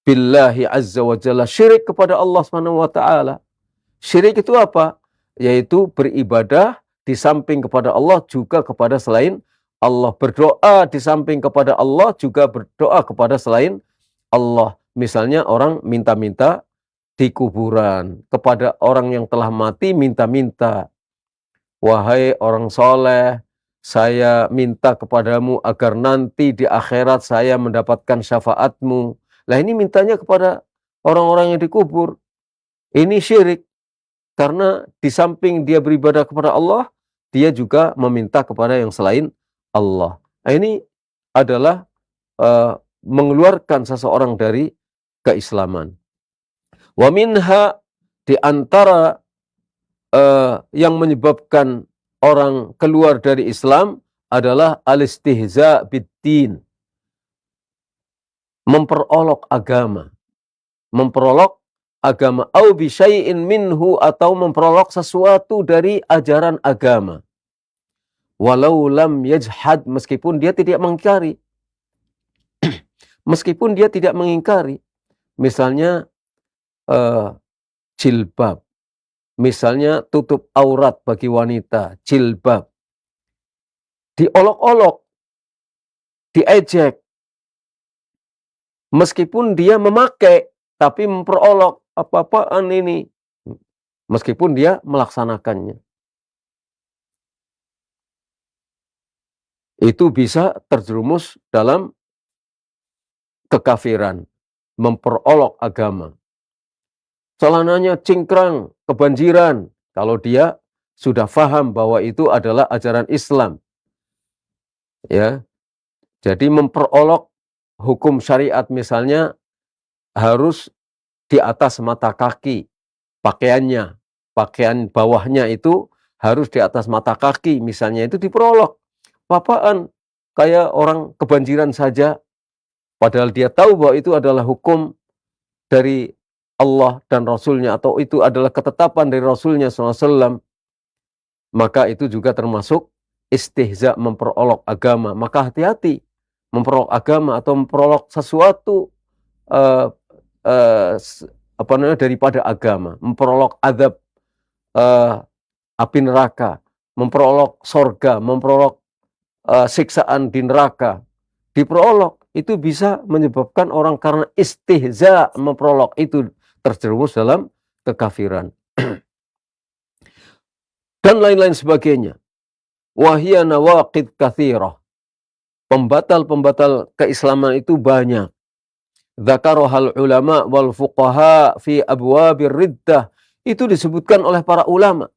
billahi azza wa jalla, syirik kepada Allah Subhanahu wa taala. Syirik itu apa? Yaitu beribadah di samping kepada Allah juga kepada selain Allah. Berdoa di samping kepada Allah juga berdoa kepada selain Allah. Misalnya orang minta-minta di kuburan, kepada orang yang telah mati minta-minta. Wahai orang soleh, saya minta kepadamu agar nanti di akhirat saya mendapatkan syafaatmu. Lah ini mintanya kepada orang-orang yang dikubur. Ini syirik. Karena di samping dia beribadah kepada Allah, dia juga meminta kepada yang selain Allah. Nah, ini adalah mengeluarkan seseorang dari keislaman. Wa minha, di antara yang menyebabkan orang keluar dari Islam adalah al-istihza bid-din, memperolok agama, au bi syai'in minhu, atau memperolok sesuatu dari ajaran agama. Walau lam yajhad, meskipun dia tidak mengingkari. Meskipun dia tidak mengingkari. Misalnya jilbab. Misalnya tutup aurat bagi wanita, jilbab. Diolok-olok, diejek. Meskipun dia memakai, tapi memperolok, apa-apaan ini. Meskipun dia melaksanakannya. Itu bisa terjerumus dalam kekafiran, memperolok agama. Celananya cingkrang, kebanjiran, kalau dia sudah faham bahwa itu adalah ajaran Islam. Ya. Jadi memperolok hukum syariat, misalnya harus di atas mata kaki pakaiannya, pakaian bawahnya itu harus di atas mata kaki, misalnya, itu diperolok. Apaan? Kayak orang kebanjiran saja, padahal dia tahu bahwa itu adalah hukum dari Allah dan Rasulnya, atau itu adalah ketetapan dari Rasulnya SAW, maka itu juga termasuk istihza, memperolok agama. Maka hati-hati memperolok agama atau memperolok sesuatu daripada agama, memperolok azab api neraka, memperolok sorga, memperolok siksaan di neraka, diperolok, itu bisa menyebabkan orang karena istihza memperolok itu terjerumus dalam kekafiran. Dan lain-lain sebagainya. Wahia nawaqid kathirah. Pembatal-pembatal keislaman itu banyak. Dzakarohal ulama wal fuqaha fi abwabir riddah. Itu disebutkan oleh para ulama,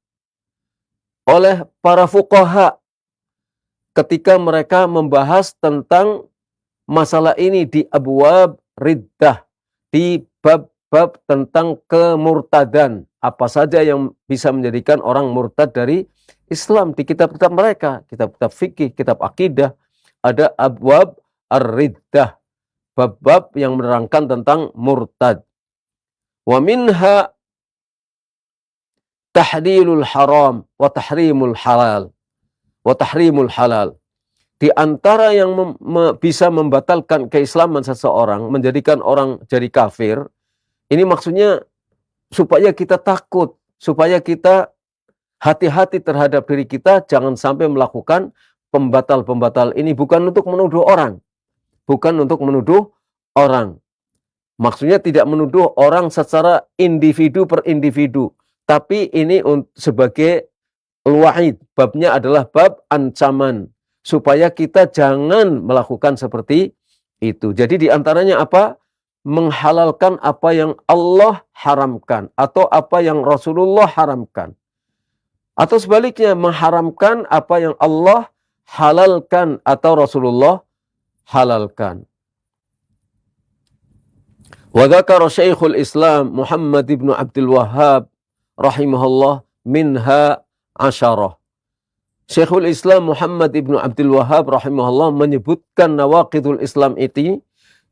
oleh para fuqaha, ketika mereka membahas tentang masalah ini di abwab riddah, di bab-bab tentang kemurtadan, apa saja yang bisa menjadikan orang murtad dari Islam. Di kitab-kitab mereka, kitab-kitab fikih, kitab akidah, ada abwab ar-riddah, bab-bab yang menerangkan tentang murtad. Wa minha tahdilul haram wa tahrimul halal. Di antara yang bisa membatalkan keislaman seseorang, menjadikan orang jadi kafir, ini maksudnya supaya kita takut, supaya kita hati-hati terhadap diri kita, jangan sampai melakukan pembatal-pembatal ini. Bukan untuk menuduh orang, maksudnya tidak menuduh orang secara individu per individu, tapi ini sebagai al-wa'id, babnya adalah bab ancaman, supaya kita jangan melakukan seperti itu. Jadi diantaranya apa? Menghalalkan apa yang Allah haramkan, atau apa yang Rasulullah haramkan. Atau sebaliknya, mengharamkan apa yang Allah halalkan, atau Rasulullah halalkan. Wa dzakara Syekhul Islam Muhammad ibn Abdul Wahhab rahimahullah minha asyarah. Syekhul Islam Muhammad ibn Abdul Wahhab rahimahullah menyebutkan nawaqidul Islam itu,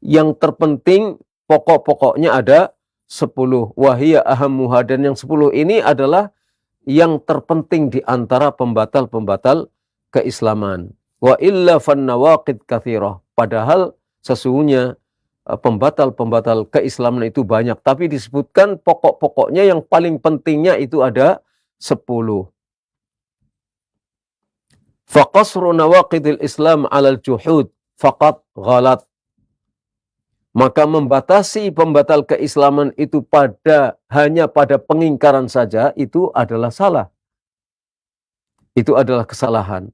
yang terpenting pokok-pokoknya ada 10. Wahiyya ahammuha, dan yang 10 ini adalah yang terpenting di antara pembatal-pembatal keislaman. Wa illa fan nawaqid katsirah. Padahal sesungguhnya pembatal-pembatal keislaman itu banyak, tapi disebutkan pokok-pokoknya, yang paling pentingnya itu ada 10. Faqasru nawaqidil Islam 'alal juhud faqat ghalat. Maka membatasi pembatal keislaman itu hanya pada pengingkaran saja, itu adalah salah. Itu adalah kesalahan.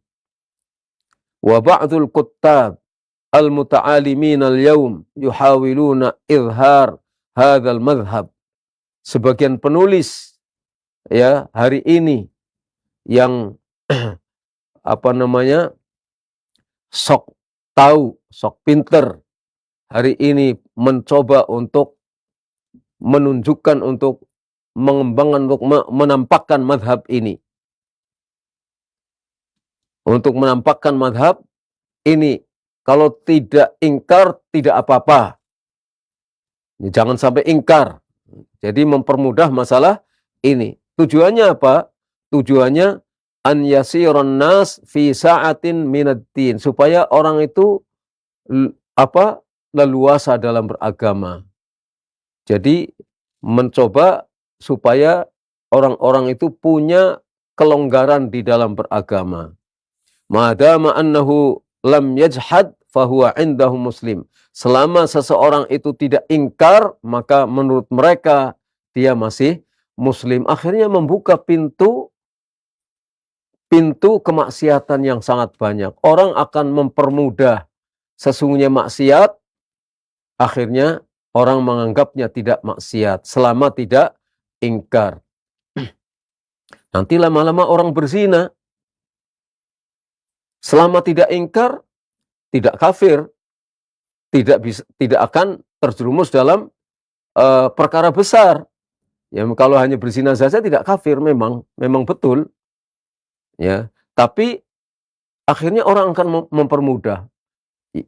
Wa ba'dul kuttab al-muta'alimin al-yawm yuhawiluna izhar hadzal madhhab. Sebagian penulis ya hari ini yang sok tahu, sok pinter hari ini mencoba untuk menunjukkan, untuk mengembangkan, untuk menampakkan madhab ini. Untuk menampakkan madhab ini. Kalau tidak ingkar, tidak apa-apa. Jangan sampai ingkar. Jadi mempermudah masalah ini. Tujuannya apa? Tujuannya an yasiran nas fi sa'atin minad-din, supaya orang itu leluasa dalam beragama. Jadi mencoba supaya orang-orang itu punya kelonggaran di dalam beragama. Madama annahu lam yajhad fahuwa indahu muslim. Selama seseorang itu tidak ingkar, maka menurut mereka dia masih muslim. Akhirnya membuka pintu kemaksiatan yang sangat banyak. Orang akan mempermudah sesungguhnya maksiat, akhirnya orang menganggapnya tidak maksiat selama tidak ingkar. Nanti lama-lama orang berzina, selama tidak ingkar, tidak kafir, tidak akan terjerumus dalam perkara besar. Ya, kalau hanya berzina saja tidak kafir, memang betul. Ya, tapi akhirnya orang akan mempermudah.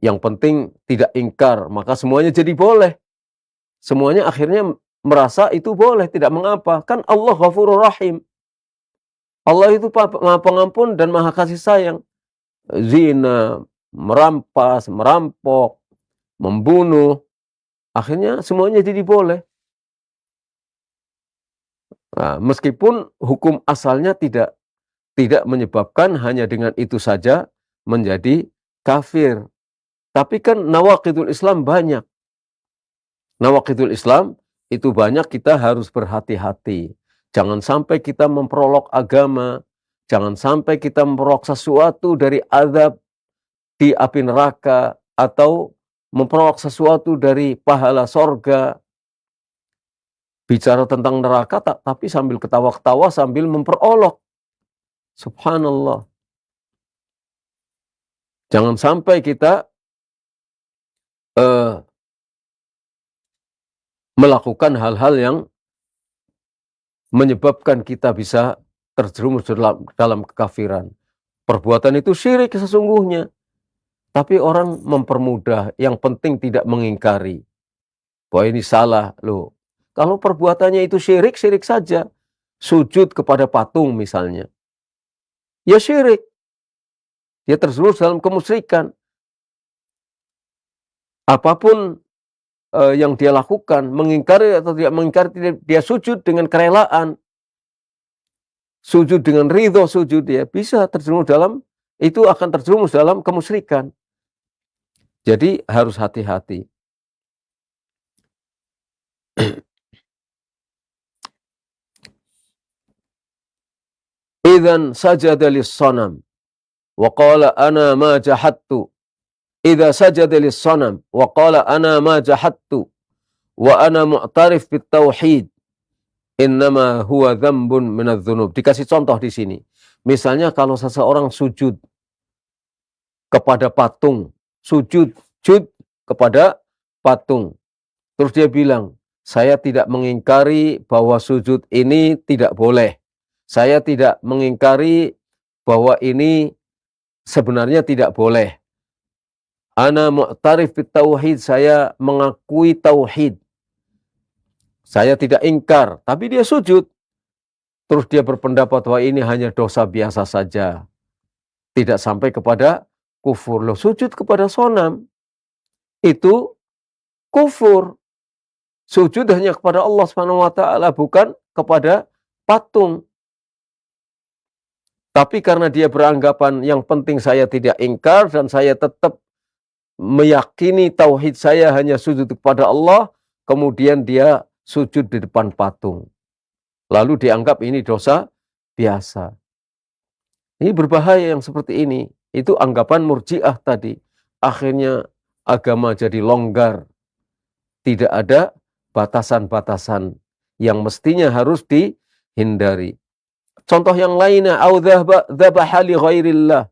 Yang penting tidak ingkar, maka semuanya jadi boleh. Semuanya akhirnya merasa itu boleh, tidak mengapa. Kan Allah Ghafurur Rahim. Allah itu Maha Pengampun dan Maha Kasih Sayang. Zina, merampas, merampok, membunuh, akhirnya semuanya jadi boleh. Nah, meskipun hukum asalnya tidak menyebabkan hanya dengan itu saja menjadi kafir. Tapi kan nawaqidul Islam banyak. Nawaqidul Islam itu banyak, kita harus berhati-hati. Jangan sampai kita memperolok agama, jangan sampai kita memperolok sesuatu dari azab di api neraka, atau memperolok sesuatu dari pahala sorga. Bicara tentang neraka, tapi sambil ketawa-ketawa, sambil memperolok. Subhanallah. Jangan sampai kita melakukan hal-hal yang menyebabkan kita bisa terjerumus dalam kekafiran. Perbuatan itu syirik sesungguhnya. Tapi orang mempermudah, yang penting tidak mengingkari. Bahwa ini salah loh. Kalau perbuatannya itu syirik, syirik saja. Sujud kepada patung misalnya. Ya syirik. Dia terjerumus dalam kemusyrikan. Apapun yang dia lakukan, mengingkari atau tidak mengingkari, dia sujud dengan kerelaan, sujud dengan ridho, sujud, dia bisa terjerumus dalam, itu akan terjerumus dalam kemusyrikan. Jadi harus hati-hati. Idzan sajada lis-sanam wa qala ana ma jahadtu. Idza sajada lis-sanam wa qala ana ma jahadtu wa ana mu'tarif bit tauhid, innama huwa dzambun minadz-dzunub. Dikasih contoh di sini. Misalnya kalau seseorang sujud kepada patung, sujud kepada patung. Terus dia bilang, saya tidak mengingkari bahwa sujud ini tidak boleh. Saya tidak mengingkari bahwa ini sebenarnya tidak boleh. Ana mu'tarif bit tauhid, saya mengakui tauhid. Saya tidak ingkar, tapi dia sujud. Terus dia berpendapat bahwa ini hanya dosa biasa saja. Tidak sampai kepada kufur. Loh, sujud kepada sonam itu kufur. Sujud hanya kepada Allah Subhanahu wa taala, bukan kepada patung. Tapi karena dia beranggapan yang penting saya tidak ingkar dan saya tetap meyakini tauhid saya hanya sujud kepada Allah, kemudian dia sujud di depan patung. Lalu dianggap ini dosa biasa. Ini berbahaya yang seperti ini. Itu anggapan murji'ah tadi. Akhirnya agama jadi longgar. Tidak ada batasan-batasan yang mestinya harus dihindari. Contoh yang lainnya, au dzabaha li ghairillah,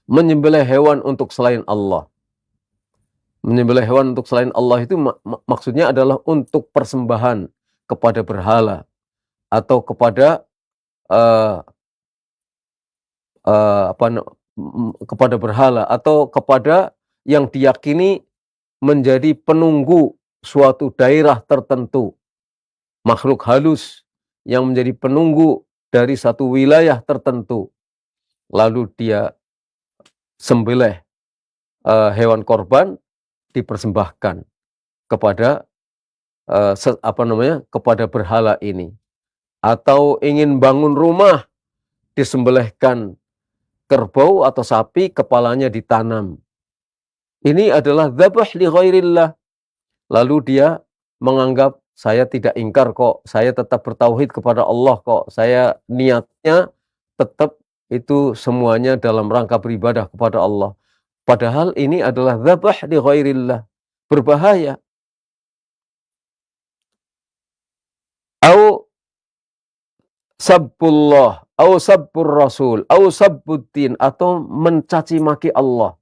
menyembelih hewan untuk selain Allah. Menyembelih hewan untuk selain Allah itu maksudnya adalah untuk persembahan kepada berhala atau kepada uh, kepada berhala atau kepada yang diyakini menjadi penunggu suatu daerah tertentu, makhluk halus yang menjadi penunggu dari satu wilayah tertentu, lalu dia sembelih hewan korban dipersembahkan kepada kepada berhala ini. Atau ingin bangun rumah, disembelihkan kerbau atau sapi, kepalanya ditanam. Ini adalah dzabh li ghairillah. Lalu dia menganggap, saya tidak ingkar kok, saya tetap bertauhid kepada Allah kok, saya niatnya tetap itu semuanya dalam rangka beribadah kepada Allah. Padahal ini adalah dzabh li ghairillah, berbahaya. Au sabbullah, au sabbur rasul, au sabbuddin, atau mencaci maki Allah,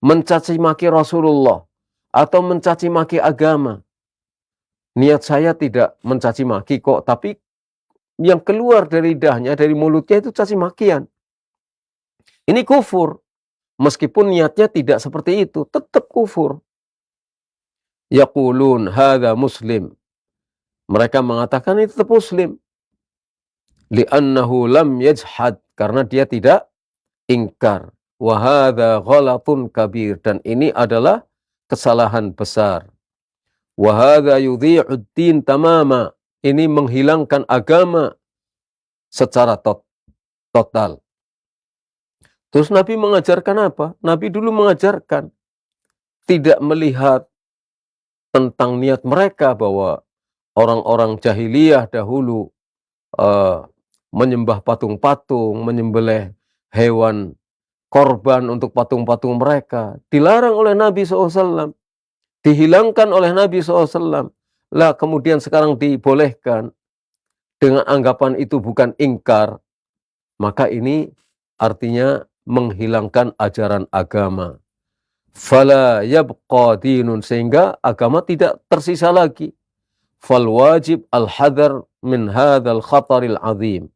mencaci maki Rasulullah, atau mencaci maki agama. Niat saya tidak mencaci maki kok, tapi yang keluar dari lidahnya, dari mulutnya itu caci makian. Ini kufur. Meskipun niatnya tidak seperti itu, tetap kufur. Yaqulun hadza muslim. Mereka mengatakan itu tetap muslim. Li'annahu lam yajhad, karena dia tidak ingkar. Wa hadza ghalatun kabir, dan ini adalah kesalahan besar. Wa hadza yudhi'ud din tamama, ini menghilangkan agama secara total. Terus Nabi mengajarkan apa? Nabi dulu mengajarkan tidak melihat tentang niat mereka, bahwa orang-orang jahiliyah dahulu menyembah patung-patung, menyembelih hewan korban untuk patung-patung mereka. Dilarang oleh Nabi SAW. Dihilangkan oleh Nabi SAW. Lah kemudian sekarang dibolehkan. Dengan anggapan itu bukan ingkar. Maka ini artinya menghilangkan ajaran agama. Fala yabqa dinun, sehingga agama tidak tersisa lagi. Fal wajib al-hadar min hadzal khataril azim.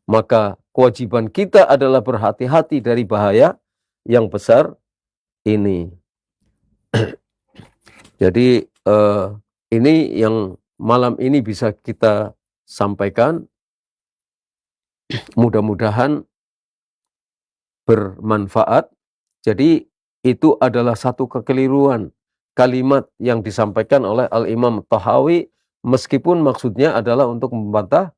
Maka kewajiban kita adalah berhati-hati dari bahaya yang besar ini. Jadi ini yang malam ini bisa kita sampaikan. Mudah-mudahan bermanfaat. Jadi itu adalah satu kekeliruan kalimat yang disampaikan oleh Al-Imam Tahawi, meskipun maksudnya adalah untuk membantah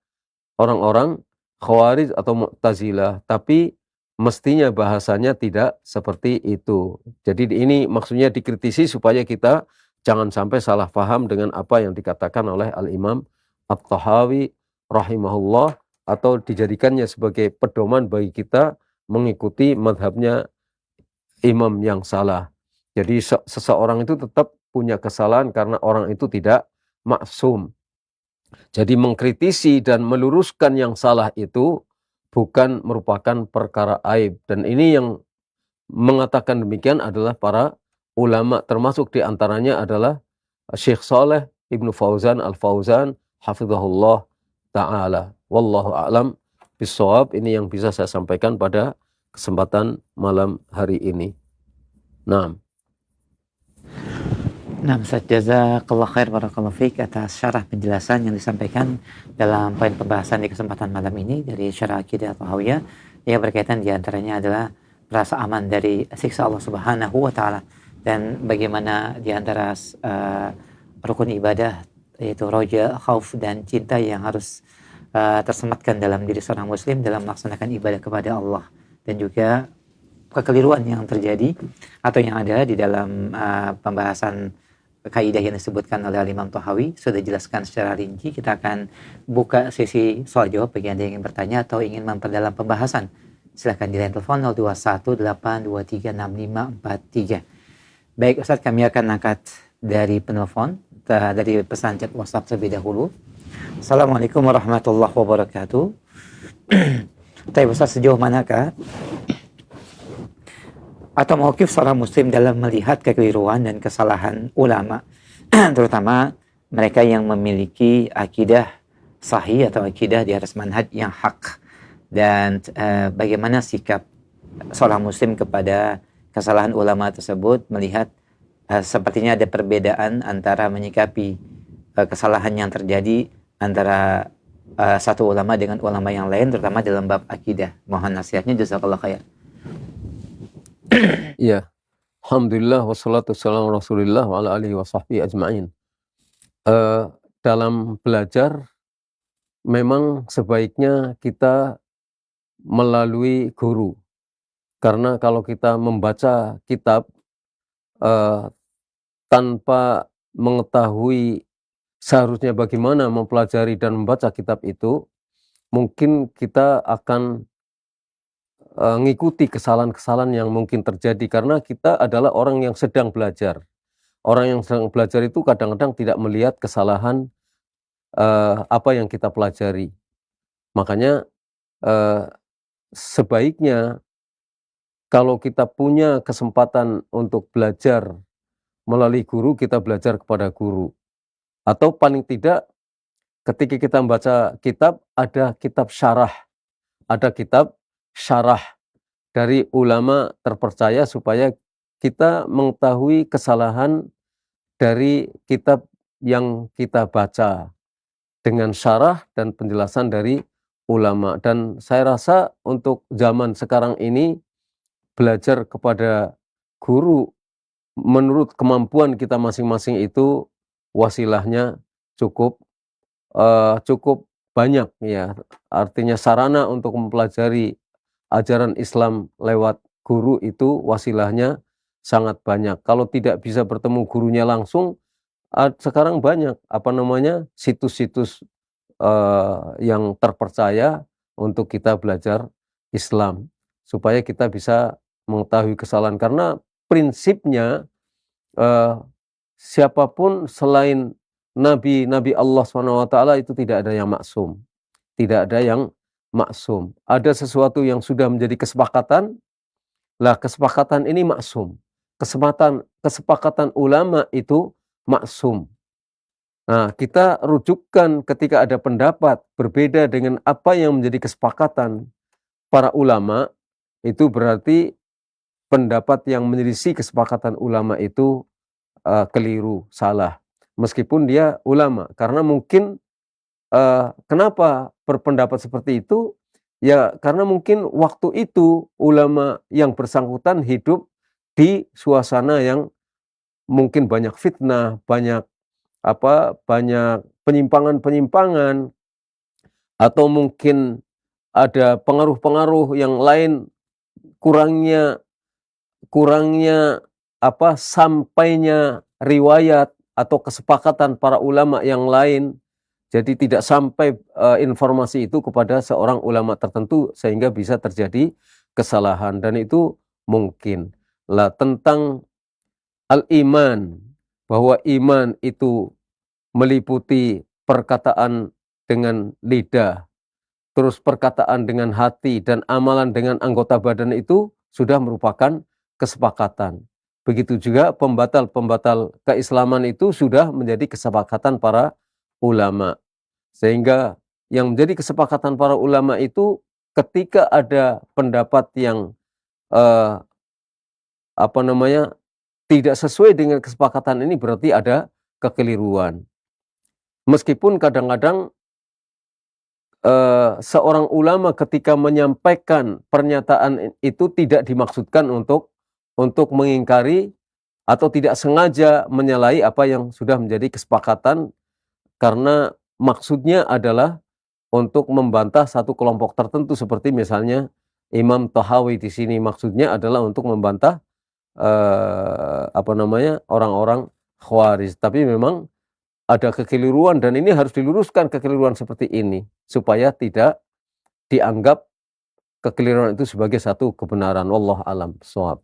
orang-orang Khawarij atau Mu'tazilah, tapi mestinya bahasanya tidak seperti itu. Jadi ini maksudnya dikritisi supaya kita jangan sampai salah paham dengan apa yang dikatakan oleh Al-Imam At-Tahawi rahimahullah, atau dijadikannya sebagai pedoman bagi kita mengikuti madhabnya imam yang salah. Jadi seseorang itu tetap punya kesalahan karena orang itu tidak maksum. Jadi mengkritisi dan meluruskan yang salah itu bukan merupakan perkara aib. Dan ini yang mengatakan demikian adalah para ulama, termasuk diantaranya adalah Syekh Saleh Ibnu Fauzan Al-Fauzan hafizahullah ta'ala. Wallahu a'lam bissawab. Ini yang bisa saya sampaikan pada kesempatan malam hari ini. Naam. Nah, Ustaz, jazakallah khair, barakallahu fiik atas syarah penjelasan yang disampaikan dalam poin pembahasan di kesempatan malam ini dari syarah Aqidah Tahawiyah, yang berkaitan diantaranya adalah rasa aman dari siksa Allah Subhanahu wa Ta'ala, dan bagaimana diantara rukun ibadah yaitu roja, khauf, dan cinta yang harus tersematkan dalam diri seorang muslim dalam melaksanakan ibadah kepada Allah, dan juga kekeliruan yang terjadi atau yang ada di dalam pembahasan kaidah yang disebutkan oleh Imam Tahawi sudah dijelaskan secara rinci. Kita akan buka sesi soal jawab bagi Anda yang ingin bertanya atau ingin memperdalam pembahasan. Silakan di line telepon 0218236543. Baik Ustaz, kami akan angkat dari penelpon, dari pesan chat WhatsApp terlebih dahulu. Assalamualaikum warahmatullahi wabarakatuh. Tapi Ustaz, sejauh manakah atau mauqif seorang muslim dalam melihat kekeliruan dan kesalahan ulama, terutama mereka yang memiliki akidah sahih atau akidah di atas manhaj yang hak, dan bagaimana sikap seorang muslim kepada kesalahan ulama tersebut, melihat sepertinya ada perbedaan antara menyikapi kesalahan yang terjadi antara satu ulama dengan ulama yang lain, terutama dalam bab akidah. Mohon nasihatnya, jazakallah khair. Iya. Alhamdulillah wassalatu wassalamu ala Rasulillah wa ala alihi wa sahbihi ajma'in. Dalam belajar memang sebaiknya kita melalui guru. Karena kalau kita membaca kitab tanpa mengetahui seharusnya bagaimana mempelajari dan membaca kitab itu, mungkin kita akan ngikuti kesalahan-kesalahan yang mungkin terjadi karena kita adalah orang yang sedang belajar. Orang yang sedang belajar itu kadang-kadang tidak melihat kesalahan apa yang kita pelajari. Makanya sebaiknya kalau kita punya kesempatan untuk belajar melalui guru, kita belajar kepada guru. Atau paling tidak ketika kita membaca kitab, ada kitab syarah dari ulama terpercaya supaya kita mengetahui kesalahan dari kitab yang kita baca dengan syarah dan penjelasan dari ulama. Dan saya rasa untuk zaman sekarang ini belajar kepada guru menurut kemampuan kita masing-masing itu wasilahnya cukup banyak ya. Artinya sarana untuk mempelajari ajaran Islam lewat guru itu wasilahnya sangat banyak. Kalau tidak bisa bertemu gurunya langsung, sekarang banyak situs-situs yang terpercaya untuk kita belajar Islam supaya kita bisa mengetahui kesalahan. Karena prinsipnya siapapun selain Nabi Allah SWT itu tidak ada yang maksum. Tidak ada yang maksum. Ada sesuatu yang sudah menjadi kesepakatan, lah kesepakatan ini maksum. Kesepakatan ulama itu maksum. Nah, kita rujukkan ketika ada pendapat berbeda dengan apa yang menjadi kesepakatan para ulama, itu berarti pendapat yang menyelisih kesepakatan ulama itu keliru, salah. Meskipun dia ulama, karena mungkin kenapa berpendapat seperti itu? Ya karena mungkin waktu itu ulama yang bersangkutan hidup di suasana yang mungkin banyak fitnah, banyak penyimpangan-penyimpangan, atau mungkin ada pengaruh-pengaruh yang lain, kurangnya sampainya riwayat atau kesepakatan para ulama yang lain. Jadi tidak sampai informasi itu kepada seorang ulama tertentu sehingga bisa terjadi kesalahan, dan itu mungkin. Lah tentang al-iman, bahwa iman itu meliputi perkataan dengan lidah, terus perkataan dengan hati, dan amalan dengan anggota badan, itu sudah merupakan kesepakatan. Begitu juga pembatal-pembatal keislaman itu sudah menjadi kesepakatan para ulama. Sehingga yang menjadi kesepakatan para ulama itu ketika ada pendapat yang tidak sesuai dengan kesepakatan ini, berarti ada kekeliruan. Meskipun kadang-kadang seorang ulama ketika menyampaikan pernyataan itu tidak dimaksudkan untuk mengingkari atau tidak sengaja menyalahi apa yang sudah menjadi kesepakatan, karena maksudnya adalah untuk membantah satu kelompok tertentu, seperti misalnya Imam Tahawi di sini maksudnya adalah untuk membantah orang-orang Khawarij. Tapi memang ada kekeliruan, dan ini harus diluruskan kekeliruan seperti ini supaya tidak dianggap kekeliruan itu sebagai satu kebenaran. Wallahu a'lam bishawab.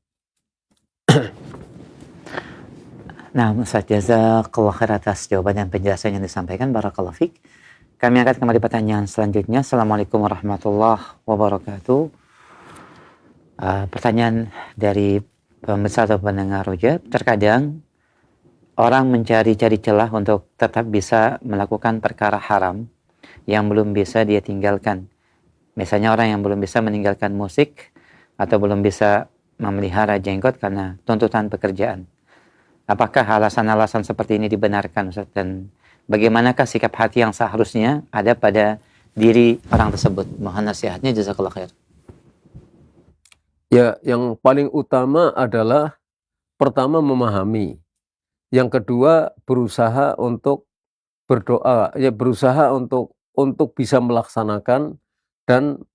Nah, Ustaz, jazakallah khair atas jawaban dan penjelasan yang disampaikan. Barakallahu fiik. Kami angkat kembali pertanyaan selanjutnya. Assalamualaikum warahmatullahi wabarakatuh. Pertanyaan dari pemirsa atau pendengar Roja, terkadang orang mencari-cari celah untuk tetap bisa melakukan perkara haram yang belum bisa dia tinggalkan. Misalnya orang yang belum bisa meninggalkan musik atau belum bisa memelihara jenggot karena tuntutan pekerjaan. Apakah alasan-alasan seperti ini dibenarkan, Ustaz? Dan bagaimanakah sikap hati yang seharusnya ada pada diri orang tersebut? Mohon nasihatnya, jazakallah khair. Ya, yang paling utama adalah pertama memahami. Yang kedua berusaha untuk berdoa, ya berusaha untuk bisa melaksanakan dan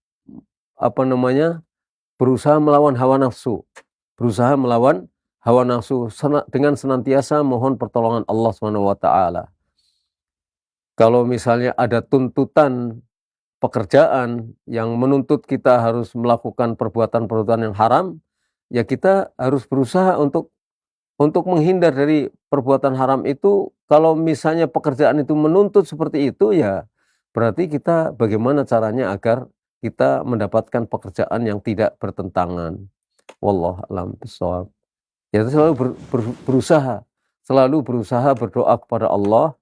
berusaha melawan hawa nafsu. Berusaha melawan hawa nafsu dengan senantiasa mohon pertolongan Allah SWT. Kalau misalnya ada tuntutan pekerjaan yang menuntut kita harus melakukan perbuatan-perbuatan yang haram, ya kita harus berusaha untuk menghindar dari perbuatan haram itu. Kalau misalnya pekerjaan itu menuntut seperti itu, ya berarti kita bagaimana caranya agar kita mendapatkan pekerjaan yang tidak bertentangan. Wallahu a'lam bishawab. Ya selalu berusaha berdoa kepada Allah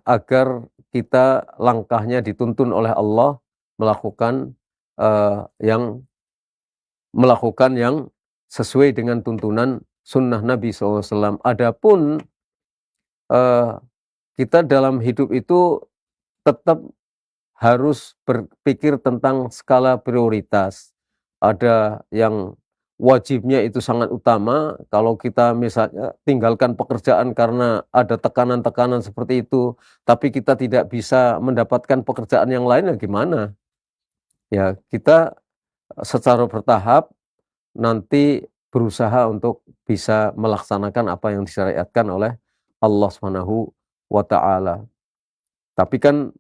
agar kita langkahnya dituntun oleh Allah melakukan yang sesuai dengan tuntunan sunnah Nabi SAW. Adapun kita dalam hidup itu tetap harus berpikir tentang skala prioritas. Ada yang wajibnya itu sangat utama. Kalau kita misalnya tinggalkan pekerjaan karena ada tekanan-tekanan seperti itu, tapi kita tidak bisa mendapatkan pekerjaan yang lain, ya gimana? Ya, kita secara bertahap nanti berusaha untuk bisa melaksanakan apa yang disyariatkan oleh Allah Subhanahu wa Ta'ala. Tapi kan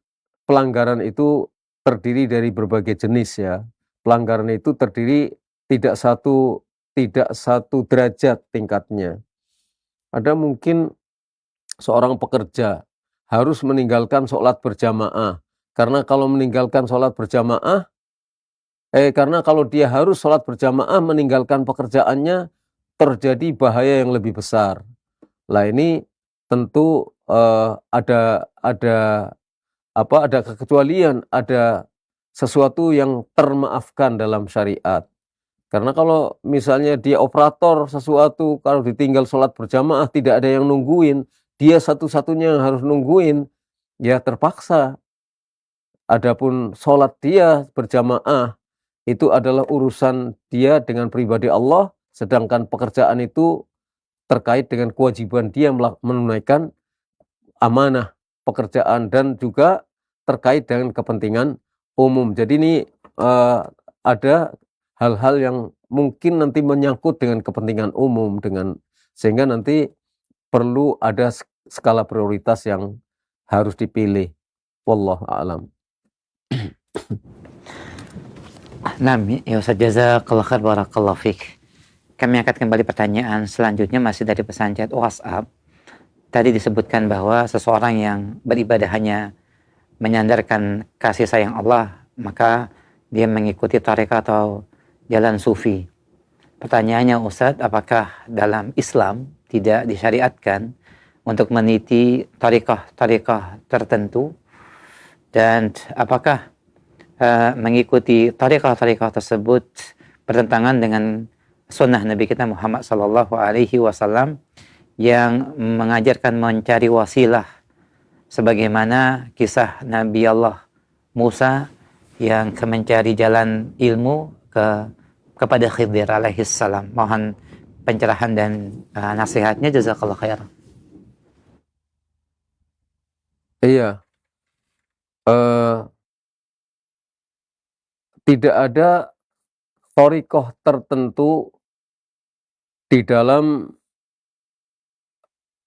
pelanggaran itu terdiri dari berbagai jenis, ya. Pelanggaran itu terdiri tidak satu derajat tingkatnya. Ada mungkin seorang pekerja harus meninggalkan sholat berjamaah, karena kalau meninggalkan sholat berjamaah, karena kalau dia harus sholat berjamaah meninggalkan pekerjaannya, terjadi bahaya yang lebih besar. Lah ini tentu ada kekecualian, ada sesuatu yang termaafkan dalam syariat. Karena kalau misalnya dia operator sesuatu, kalau ditinggal sholat berjamaah tidak ada yang nungguin, dia satu-satunya yang harus nungguin, ya terpaksa. Adapun sholat dia berjamaah itu adalah urusan dia dengan pribadi Allah, sedangkan pekerjaan itu terkait dengan kewajiban dia menunaikan amanah pekerjaan dan juga terkait dengan kepentingan umum. Jadi ini ada hal-hal yang mungkin nanti menyangkut dengan kepentingan umum, sehingga nanti perlu ada skala prioritas yang harus dipilih. Wallahu a'lam. Nah, ya Ustaz, jazakallah khair, barakallahu fik. Kami angkat kembali pertanyaan selanjutnya masih dari pesan chat WhatsApp. Tadi disebutkan bahwa seseorang yang beribadah hanya menyandarkan kasih sayang Allah, maka dia mengikuti tarekat atau jalan sufi. Pertanyaannya Ustaz, apakah dalam Islam tidak disyariatkan untuk meniti tarekat tertentu, dan apakah mengikuti tarekat tersebut bertentangan dengan sunnah Nabi kita Muhammad Sallallahu Alaihi Wasallam yang mengajarkan mencari wasilah, sebagaimana kisah Nabi Allah Musa yang mencari jalan ilmu kepada Khidir alaihi salam. Mohon pencerahan dan nasihatnya, jazakallah khair. Iya. Tidak ada thariqah tertentu di dalam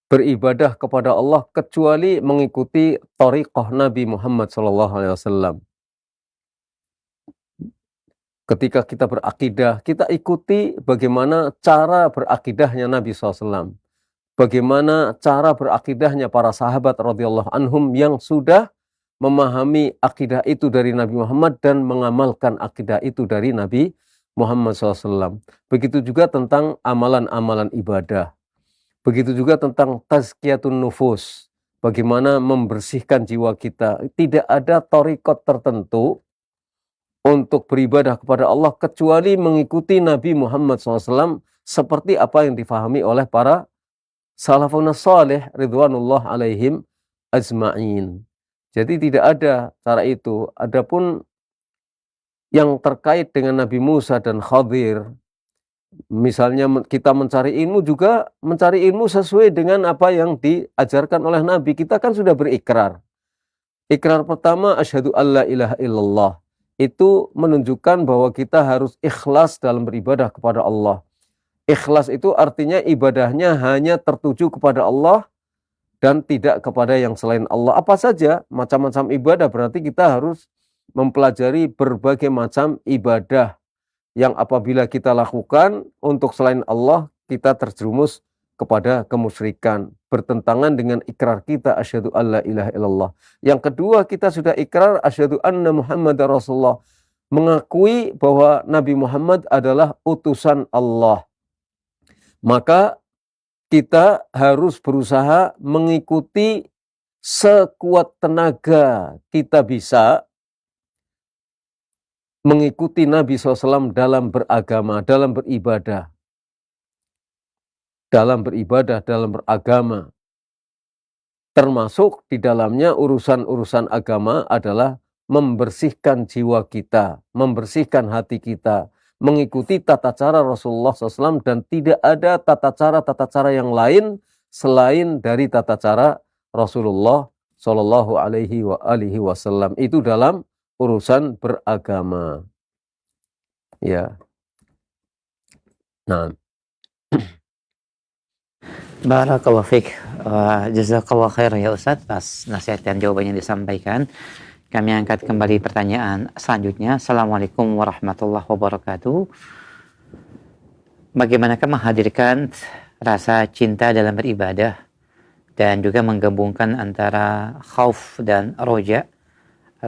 beribadah kepada Allah kecuali mengikuti thariqah Nabi Muhammad SAW. Ketika kita berakidah, kita ikuti bagaimana cara berakidahnya Nabi SAW. Bagaimana cara berakidahnya para sahabat radhiyallahu anhum yang sudah memahami akidah itu dari Nabi Muhammad dan mengamalkan akidah itu dari Nabi Muhammad SAW. Begitu juga tentang amalan-amalan ibadah. Begitu juga tentang tazkiyatun nufus. Bagaimana membersihkan jiwa kita. Tidak ada thariqat tertentu untuk beribadah kepada Allah kecuali mengikuti Nabi Muhammad SAW seperti apa yang difahami oleh para salafun salih ridwanullah alaihim ajma'in. Jadi tidak ada cara itu. Adapun yang terkait dengan Nabi Musa dan Khadir, misalnya kita mencari ilmu juga mencari ilmu sesuai dengan apa yang diajarkan oleh Nabi. Kita kan sudah berikrar. Ikrar pertama asyhadu alla ilaha illallah. Itu menunjukkan bahwa kita harus ikhlas dalam beribadah kepada Allah. Ikhlas itu artinya ibadahnya hanya tertuju kepada Allah dan tidak kepada yang selain Allah. Apa saja macam-macam ibadah, berarti kita harus mempelajari berbagai macam ibadah yang apabila kita lakukan untuk selain Allah, kita terjerumus kepada kemusyrikan, bertentangan dengan ikrar kita asyhadu alla ilaha illallah. Yang kedua, kita sudah ikrar asyhadu anna Muhammadar Rasulullah, mengakui bahwa Nabi Muhammad adalah utusan Allah. Maka kita harus berusaha mengikuti sekuat tenaga kita bisa mengikuti Nabi SAW dalam beragama, dalam beribadah. Dalam beragama. Termasuk di dalamnya urusan-urusan agama adalah membersihkan jiwa kita, membersihkan hati kita, mengikuti tata cara Rasulullah SAW dan tidak ada tata cara yang lain selain dari tata cara Rasulullah Shallallahu Alaihi Wasallam. Itu dalam urusan beragama. Ya. Nah. Barakallahu fiik. Jazakallahu khairan ya Ustaz atas nasihat dan jawabannya yang disampaikan. Kami angkat kembali pertanyaan selanjutnya. Assalamualaikum warahmatullahi wabarakatuh. Bagaimanakah menghadirkan rasa cinta dalam beribadah dan juga menggabungkan antara khauf dan roja,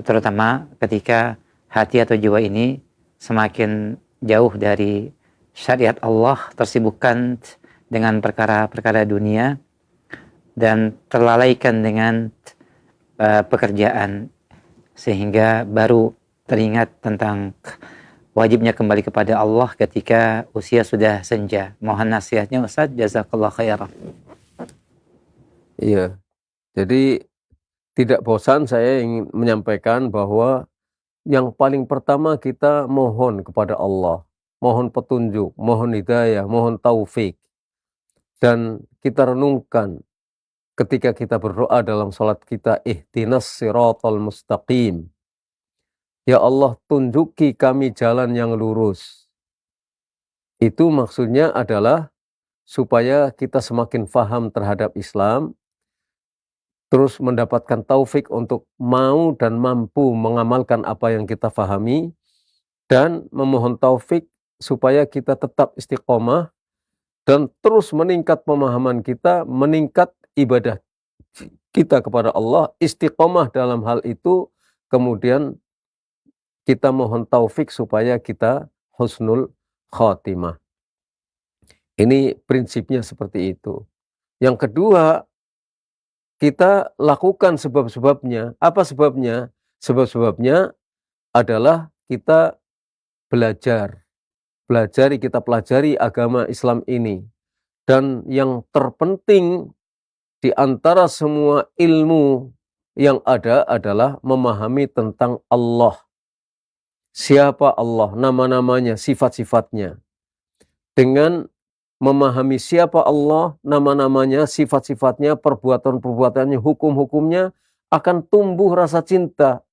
terutama ketika hati atau jiwa ini semakin jauh dari syariat Allah, tersibukkan dengan perkara-perkara dunia dan terlalaikan dengan pekerjaan, sehingga baru teringat tentang wajibnya kembali kepada Allah ketika usia sudah senja. Mohon nasihatnya Ustaz, jazakallah khairan. Iya, jadi tidak bosan saya ingin menyampaikan bahwa yang paling pertama kita mohon kepada Allah, mohon petunjuk, mohon hidayah, mohon taufik. Dan kita renungkan ketika kita berdoa dalam salat kita, ihdinas siratal mustaqim. Ya Allah, tunjuki kami jalan yang lurus. Itu maksudnya adalah supaya kita semakin faham terhadap Islam, terus mendapatkan taufik untuk mau dan mampu mengamalkan apa yang kita fahami, dan memohon taufik supaya kita tetap istiqomah dan terus meningkat pemahaman kita, meningkat ibadah kita kepada Allah, istiqomah dalam hal itu, kemudian kita mohon taufik supaya kita husnul khatimah. Ini prinsipnya seperti itu. Yang kedua, kita lakukan sebab-sebabnya. Apa sebabnya? Sebab-sebabnya adalah kita belajar. Kita pelajari agama Islam ini. Dan yang terpenting di antara semua ilmu yang ada adalah memahami tentang Allah. Siapa Allah, nama-namanya, sifat-sifatnya. Dengan memahami siapa Allah, nama-namanya, sifat-sifatnya, perbuatan-perbuatannya, hukum-hukumnya, akan tumbuh rasa cinta.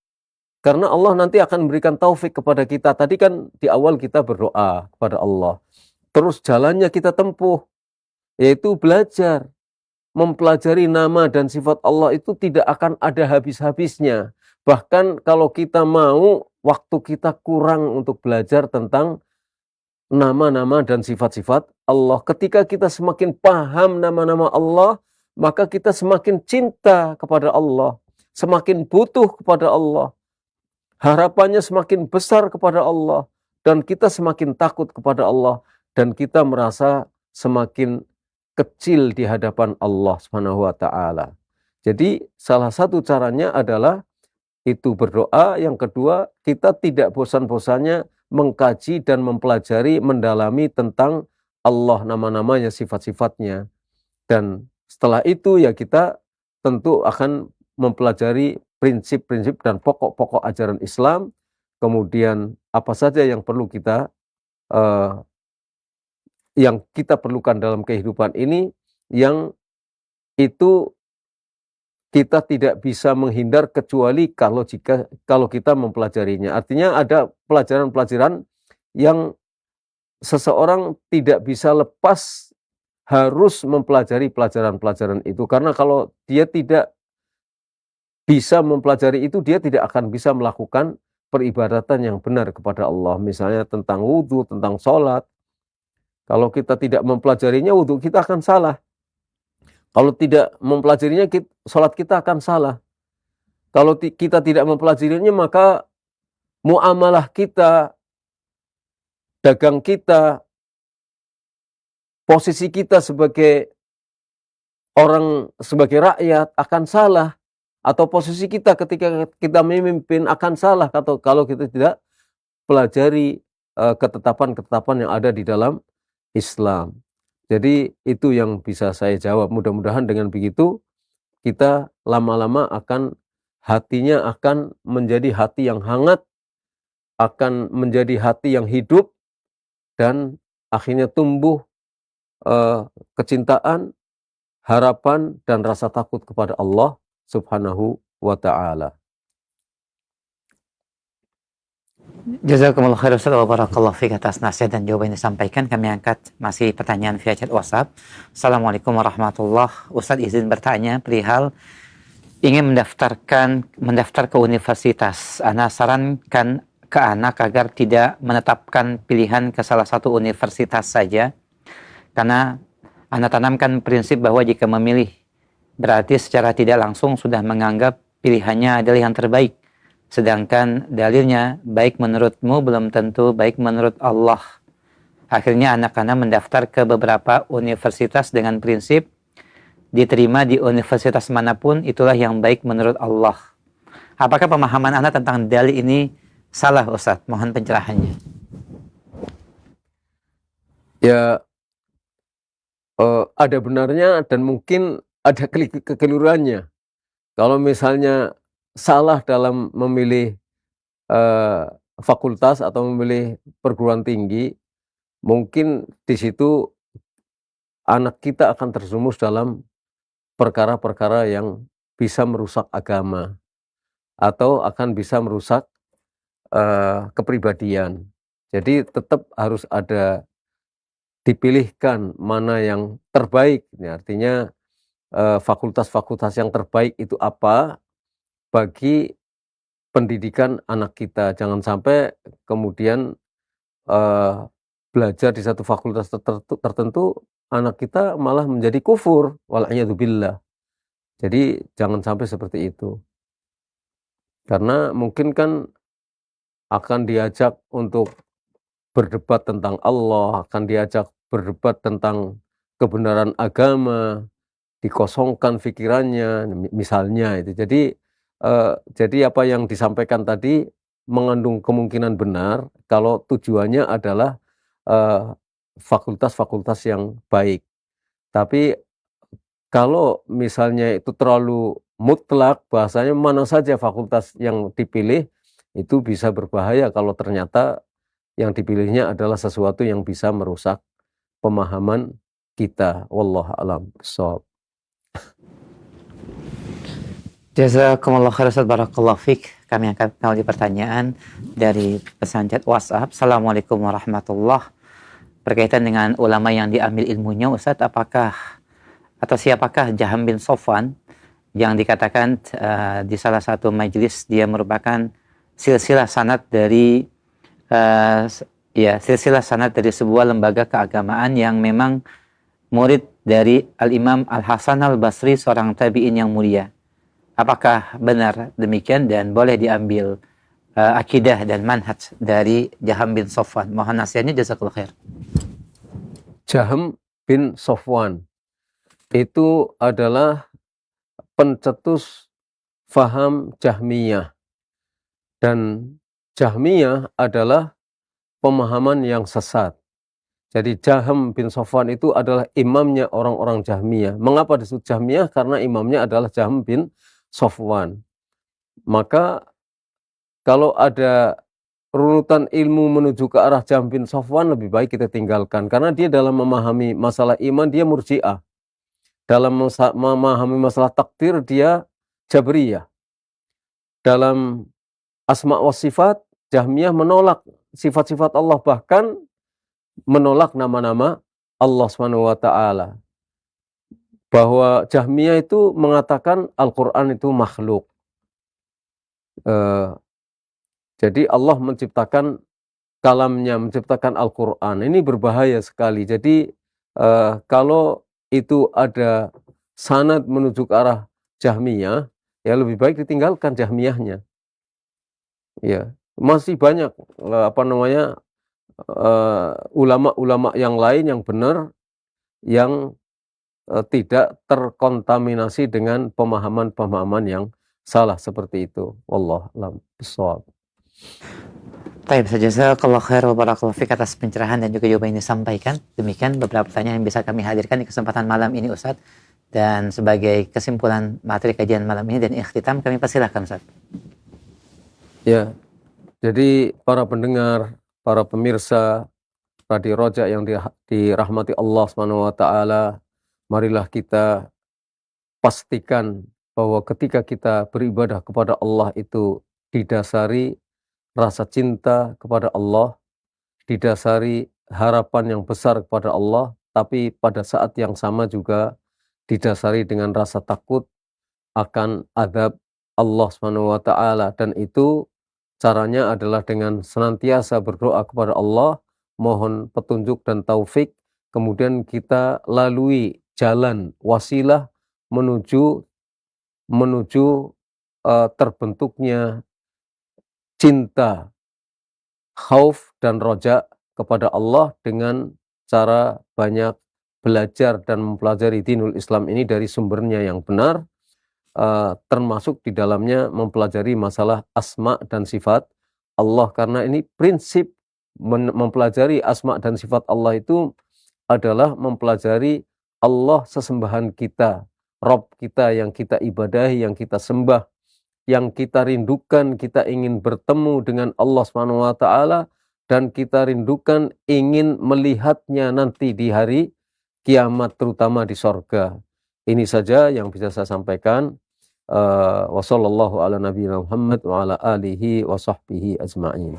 Karena Allah nanti akan memberikan taufik kepada kita. Tadi kan di awal kita berdoa kepada Allah. Terus jalannya kita tempuh, yaitu belajar. Mempelajari nama dan sifat Allah itu tidak akan ada habis-habisnya. Bahkan kalau kita mau, waktu kita kurang untuk belajar tentang nama-nama dan sifat-sifat Allah. Ketika kita semakin paham nama-nama Allah, maka kita semakin cinta kepada Allah. Semakin butuh kepada Allah. Harapannya semakin besar kepada Allah. dan kita semakin takut kepada Allah dan kita merasa semakin kecil di hadapan Allah Subhanahu wa taala. Jadi salah satu caranya adalah itu berdoa, yang kedua kita tidak bosan-bosannya mengkaji dan mempelajari, mendalami tentang Allah, nama-namanya, sifat-sifatnya. Dan setelah itu ya kita tentu akan mempelajari prinsip-prinsip dan pokok-pokok ajaran Islam, kemudian apa saja yang perlu yang kita perlukan dalam kehidupan ini, yang itu kita tidak bisa menghindar kecuali kalau kita mempelajarinya. Artinya ada pelajaran-pelajaran yang seseorang tidak bisa lepas, harus mempelajari pelajaran-pelajaran itu. Karena kalau dia tidak bisa mempelajari itu, dia tidak akan bisa melakukan peribadatan yang benar kepada Allah. Misalnya tentang wudhu, tentang sholat. Kalau kita tidak mempelajarinya, wudhu kita akan salah. Kalau tidak mempelajarinya, sholat kita akan salah. Kalau kita tidak mempelajarinya, maka muamalah kita, dagang kita, posisi kita sebagai orang, sebagai rakyat akan salah. Atau posisi kita ketika kita memimpin akan salah kalau kita tidak pelajari ketetapan-ketetapan yang ada di dalam Islam. Jadi itu yang bisa saya jawab. Mudah-mudahan dengan begitu kita lama-lama hatinya akan menjadi hati yang hangat, akan menjadi hati yang hidup, dan akhirnya tumbuh kecintaan, harapan, dan rasa takut kepada Allah Subhanahu wa ta'ala. Jazakumullah khairan Ustaz wa barakallahu fiik atas nasihat dan jawaban yang disampaikan. Kami angkat masih pertanyaan via chat WhatsApp. Assalamualaikum warahmatullahi. Ustaz izin bertanya perihal ingin mendaftar ke universitas. Ana sarankan ke anak agar tidak menetapkan pilihan ke salah satu universitas saja. Karena ana tanamkan prinsip bahwa jika memilih berarti secara tidak langsung sudah menganggap pilihannya adalah yang terbaik. Sedangkan dalilnya baik menurutmu belum tentu baik menurut Allah. Akhirnya anak-anak mendaftar ke beberapa universitas dengan prinsip diterima di universitas manapun itulah yang baik menurut Allah. Apakah pemahaman anak tentang dalil ini salah, Ustaz? Mohon pencerahannya. Ya, ada benarnya dan mungkin ada kekeliruannya. Kalau misalnya salah dalam memilih fakultas atau memilih perguruan tinggi, mungkin di situ anak kita akan terjerumus dalam perkara-perkara yang bisa merusak agama atau akan bisa merusak kepribadian. Jadi tetap harus ada dipilihkan mana yang terbaik. Ya, artinya fakultas-fakultas yang terbaik itu apa bagi pendidikan anak kita. Jangan sampai kemudian belajar di satu fakultas tertentu anak kita malah menjadi kufur, wal'iyadzubillah. Jadi jangan sampai seperti itu. Karena mungkin kan akan diajak untuk berdebat tentang Allah, akan diajak berdebat tentang kebenaran agama, dikosongkan pikirannya, misalnya itu. Jadi apa yang disampaikan tadi mengandung kemungkinan benar kalau tujuannya adalah fakultas-fakultas yang baik. Tapi kalau misalnya itu terlalu mutlak, bahasanya mana saja fakultas yang dipilih, itu bisa berbahaya kalau ternyata yang dipilihnya adalah sesuatu yang bisa merusak pemahaman kita. Wallahu a'lam bishawab. Jazakumullah khairan Ustaz, barakallahu fiik. Kami akan kembali pertanyaan dari pesan chat WhatsApp. Assalamualaikum warahmatullahi. Berkaitan dengan ulama yang diambil ilmunya, Ustaz, apakah atau siapakah Jaham bin Sofwan yang dikatakan di salah satu majelis dia merupakan silsilah sanad dari silsilah sanad dari sebuah lembaga keagamaan yang memang murid dari Al-Imam Al-Hasan Al-Basri, seorang tabi'in yang mulia. Apakah benar demikian dan boleh diambil akidah dan manhaj dari Jaham bin Safwan. Mohon nasihatnya, jazakallahu khair. Jaham bin Safwan itu adalah pencetus faham Jahmiyah, dan Jahmiyah adalah pemahaman yang sesat. Jadi Jaham bin Safwan itu adalah imamnya orang-orang Jahmiyah. Mengapa disebut Jahmiyah? Karena imamnya adalah Jaham bin Safwan. Maka kalau ada runutan ilmu menuju ke arah Jaham bin Safwan, lebih baik kita tinggalkan. Karena dia dalam memahami masalah iman, dia Murji'ah. Dalam memahami masalah takdir, dia Jabriyah. Dalam asma wa sifat, Jahmiyah menolak sifat-sifat Allah, bahkan menolak nama-nama Allah SWT. Bahwa Jahmiyah itu mengatakan Al-Quran itu makhluk. Jadi Allah menciptakan kalamnya, menciptakan Al-Quran. Ini berbahaya sekali. Jadi kalau itu ada sanad menuju ke arah Jahmiyah, ya lebih baik ditinggalkan Jahmiyahnya. Ya, masih banyak ulama-ulama yang lain yang benar, yang tidak terkontaminasi dengan pemahaman-pemahaman yang salah seperti itu. Wallahu a'lam bishawab. Baik, jazakallahu khair wa barakallahu fik atas pencerahan dan juga jawaban yang disampaikan. Demikian beberapa pertanyaan yang bisa kami hadirkan di kesempatan malam ini, Ustadz. Dan sebagai kesimpulan materi kajian malam ini dan ikhtitam, kami persilahkan, Ustadz. Ya, jadi para pendengar, para pemirsa Radio Roja yang dirahmati Allah SWT, marilah kita pastikan bahwa ketika kita beribadah kepada Allah itu didasari rasa cinta kepada Allah, didasari harapan yang besar kepada Allah, tapi pada saat yang sama juga didasari dengan rasa takut akan azab Allah SWT. Dan itu caranya adalah dengan senantiasa berdoa kepada Allah, mohon petunjuk dan taufik, kemudian kita lalui jalan wasilah menuju terbentuknya cinta, khauf dan roja kepada Allah dengan cara banyak belajar dan mempelajari dinul Islam ini dari sumbernya yang benar, termasuk di dalamnya mempelajari masalah asma dan sifat Allah. Karena ini prinsip mempelajari asma dan sifat Allah itu adalah mempelajari Allah sesembahan kita, Rabb kita yang kita ibadahi, yang kita sembah, yang kita rindukan. Kita ingin bertemu dengan Allah SWT, dan kita rindukan ingin melihatnya nanti di hari kiamat, terutama di sorga. Ini saja yang bisa saya sampaikan. Wassallallahu ala nabiyina Muhammad wa ala alihi wa sahbihi ajma'in.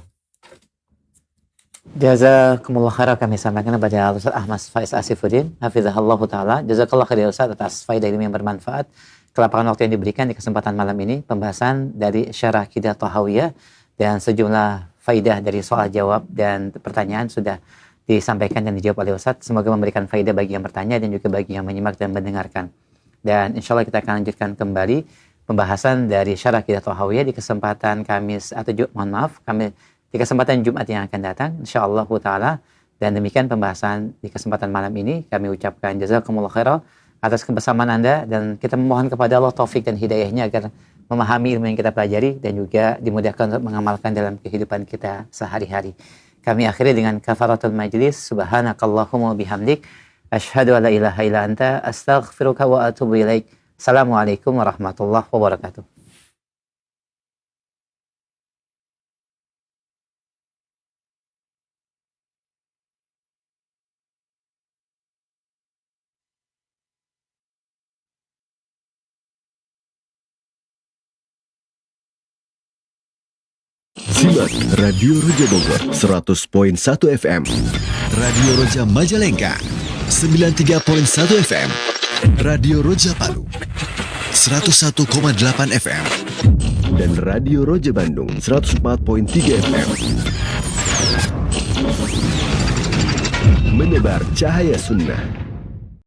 Jazakumullah khair, kami sampaikan kepada Ustaz Ahmad Faiz Asifuddin, hafizahullah ta'ala. Jazakallah khair Ustaz atas faedah ilmu yang bermanfaat, kelapangan waktu yang diberikan di kesempatan malam ini, pembahasan dari Syarah Aqidah Thahawiyah, dan sejumlah faedah dari soal jawab dan pertanyaan sudah disampaikan dan dijawab oleh Ustaz. Semoga memberikan faedah bagi yang bertanya dan juga bagi yang menyimak dan mendengarkan. Dan insya Allah kita akan lanjutkan kembali pembahasan dari Syarah Aqidah Thahawiyah di kesempatan Kamis atau di kesempatan Jumat yang akan datang, insya Allah ta'ala. Dan demikian pembahasan di kesempatan malam ini. Kami ucapkan jazakumullah khairan atas kebersamaan Anda, dan kita memohon kepada Allah taufik dan hidayahnya agar memahami ilmu yang kita pelajari dan juga dimudahkan untuk mengamalkan dalam kehidupan kita sehari-hari. Kami akhiri dengan kafaratul majlis. Subhanakallahumma bihamdik, asyhadu an la ilaha illa anta, astaghfiruka wa atubu ilaik. Assalamualaikum warahmatullahi wabarakatuh. Simak Radio Roja Bogor 100.1 FM, Radio Roja Majalengka 93.1 FM, Radio Roja Palu 101,8 FM, dan Radio Roja Bandung 104.3 FM. Menebar cahaya sunnah.